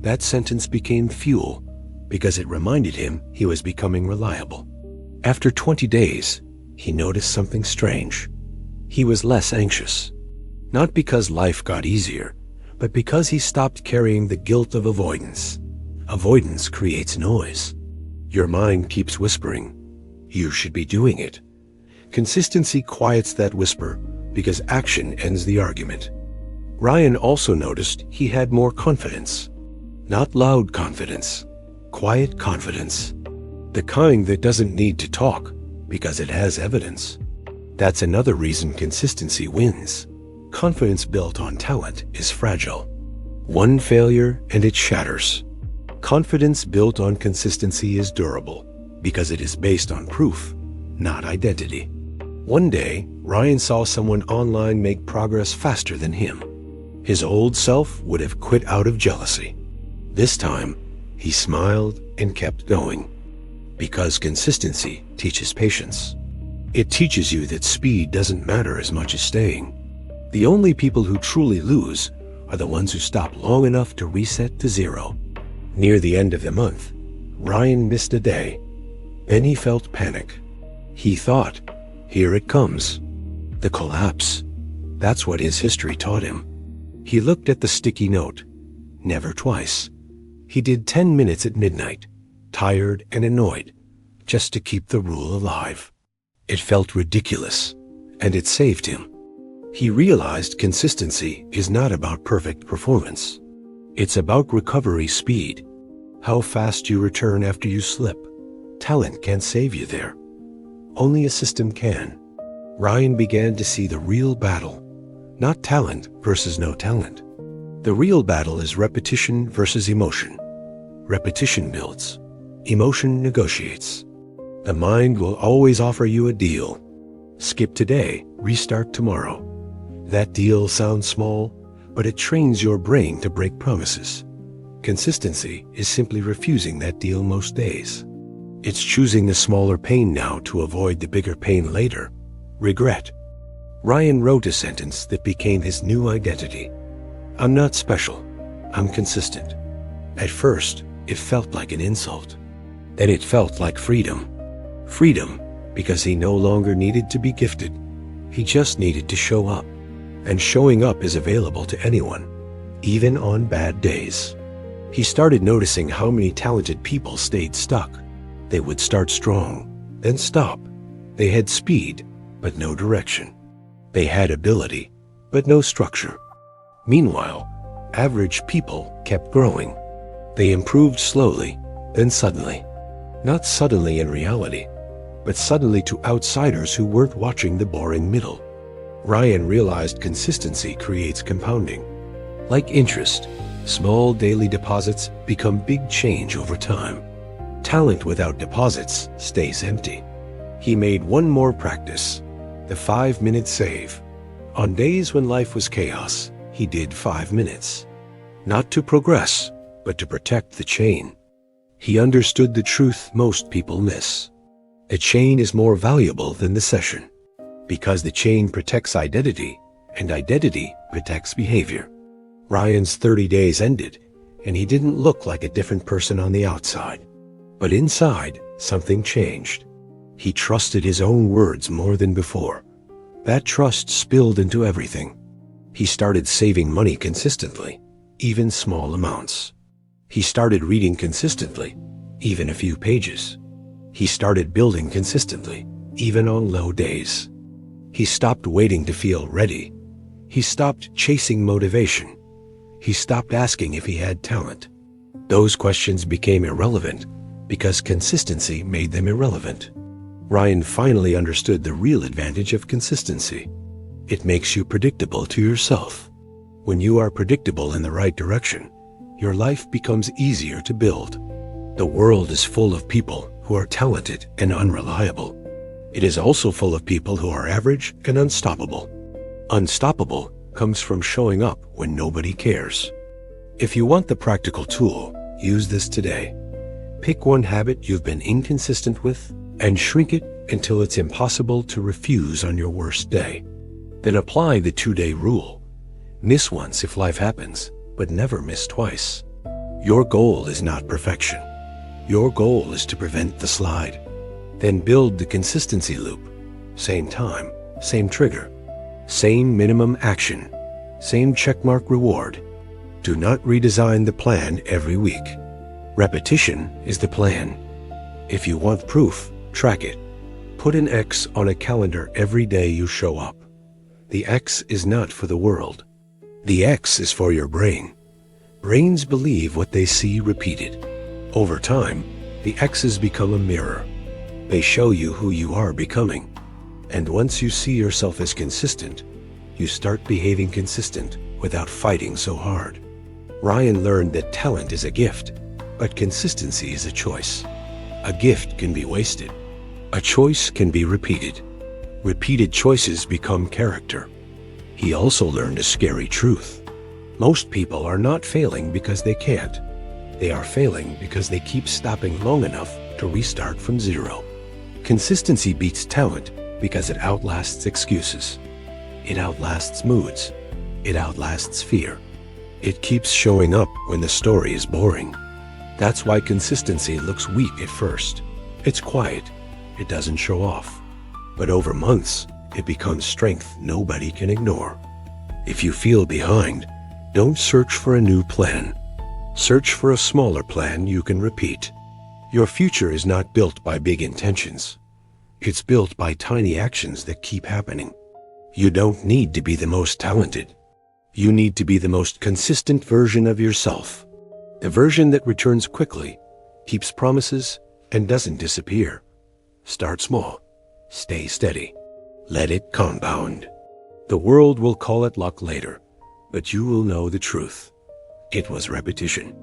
That sentence became fuel because it reminded him he was becoming reliable. After 20 days, he noticed something strange. He was less anxious. Not because life got easier, but because he stopped carrying the guilt of avoidance. Avoidance creates noise. Your mind keeps whispering, you should be doing it. Consistency quiets that whisper because action ends the argument. Ryan also noticed he had more confidence. Not loud confidence, quiet confidence. The kind that doesn't need to talk because it has evidence. That's another reason consistency wins. Confidence built on talent is fragile. One failure and it shatters. Confidence built on consistency is durable because it is based on proof, not identity. One day, Ryan saw someone online make progress faster than him. His old self would have quit out of jealousy. This time, he smiled and kept going. Because consistency teaches patience. It teaches you that speed doesn't matter as much as staying. The only people who truly lose are the ones who stop long enough to reset to zero. Near the end of the month, Ryan missed a day. Then he felt panic. He thought, here it comes. The collapse. That's what his history taught him. He looked at the sticky note. Never twice. He did 10 minutes at midnight, tired and annoyed, just to keep the rule alive. It felt ridiculous, and it saved him. He realized consistency is not about perfect performance. It's about recovery speed. How fast you return after you slip. Talent can't save you there. Only a system can. Ryan began to see the real battle. Not talent versus no talent. The real battle is repetition versus emotion. Repetition builds. Emotion negotiates. The mind will always offer you a deal. Skip today, restart tomorrow. That deal sounds small, but it trains your brain to break promises. Consistency is simply refusing that deal most days. It's choosing the smaller pain now to avoid the bigger pain later. Regret. Ryan wrote a sentence that became his new identity. I'm not special. I'm consistent. At first, it felt like an insult. Then it felt like freedom. Freedom because he no longer needed to be gifted. He just needed to show up. And showing up is available to anyone, even on bad days. He started noticing how many talented people stayed stuck. They would start strong, then stop. They had speed, but no direction. They had ability, but no structure. Meanwhile, average people kept growing. They improved slowly, then suddenly. Not suddenly in reality, but suddenly to outsiders who weren't watching the boring middle. Ryan realized consistency creates compounding. Like interest, small daily deposits become big change over time. Talent without deposits stays empty. He made one more practice, the 5-minute save. On days when life was chaos, he did 5 minutes. Not to progress, but to protect the chain. He understood the truth most people miss. The chain is more valuable than the session. Because the chain protects identity, and identity protects behavior. Ryan's 30 days ended, and he didn't look like a different person on the outside. But inside, something changed. He trusted his own words more than before. That trust spilled into everything. He started saving money consistently, even small amounts. He started reading consistently, even a few pages. He started building consistently, even on low days. He stopped waiting to feel ready. He stopped chasing motivation. He stopped asking if he had talent. Those questions became irrelevant because consistency made them irrelevant. Ryan finally understood the real advantage of consistency. It makes you predictable to yourself. When you are predictable in the right direction, your life becomes easier to build. The world is full of people who are talented and unreliable. It is also full of people who are average and unstoppable. Unstoppable comes from showing up when nobody cares. If you want the practical tool, use this today. Pick one habit you've been inconsistent with and shrink it until it's impossible to refuse on your worst day. Then apply the 2-day rule. Miss once if life happens, but never miss twice. Your goal is not perfection. Your goal is to prevent the slide. Then build the consistency loop. Same time, same trigger, same minimum action, same checkmark reward. Do not redesign the plan every week. Repetition is the plan. If you want proof, track it. Put an X on a calendar every day you show up. The X is not for the world. The X is for your brain. Brains believe what they see repeated. Over time, the X's become a mirror. They show you who you are becoming. And once you see yourself as consistent, you start behaving consistent without fighting so hard. Ryan learned that talent is a gift, but consistency is a choice. A gift can be wasted. A choice can be repeated. Repeated choices become character. He also learned a scary truth. Most people are not failing because they can't. They are failing because they keep stopping long enough to restart from zero. Consistency beats talent because it outlasts excuses. It outlasts moods. It outlasts fear. It keeps showing up when the story is boring. That's why consistency looks weak at first. It's quiet. It doesn't show off. But over months, it becomes strength nobody can ignore. If you feel behind, don't search for a new plan. Search for a smaller plan you can repeat. Your future is not built by big intentions. It's built by tiny actions that keep happening. You don't need to be the most talented. You need to be the most consistent version of yourself. The version that returns quickly, keeps promises, and doesn't disappear. Start small. Stay steady. Let it compound. The world will call it luck later, but you will know the truth. It was repetition.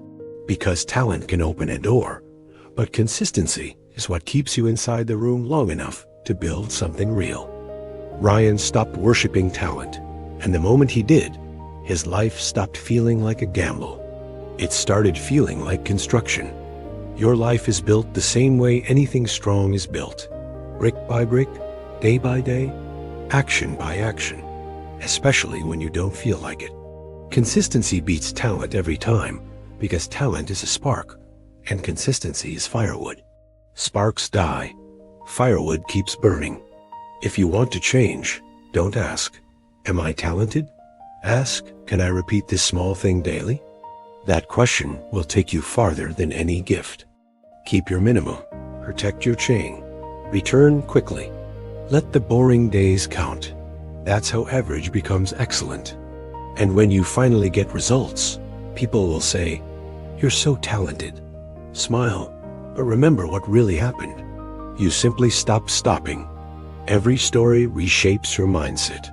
Because talent can open a door, but consistency is what keeps you inside the room long enough to build something real. Ryan stopped worshiping talent, and the moment he did, his life stopped feeling like a gamble. It started feeling like construction. Your life is built the same way anything strong is built. Brick by brick, day by day, action by action, especially when you don't feel like it. Consistency beats talent every time because talent is a spark and consistency is firewood. Sparks die. Firewood keeps burning. If you want to change, don't ask, "Am I talented?" Ask, "Can I repeat this small thing daily?" That question will take you farther than any gift. Keep your minimum. Protect your chain. Return quickly. Let the boring days count. That's how average becomes excellent. And when you finally get results, people will say, "You're so talented." Smile, but remember what really happened. You simply stopped stopping. Every story reshapes your mindset.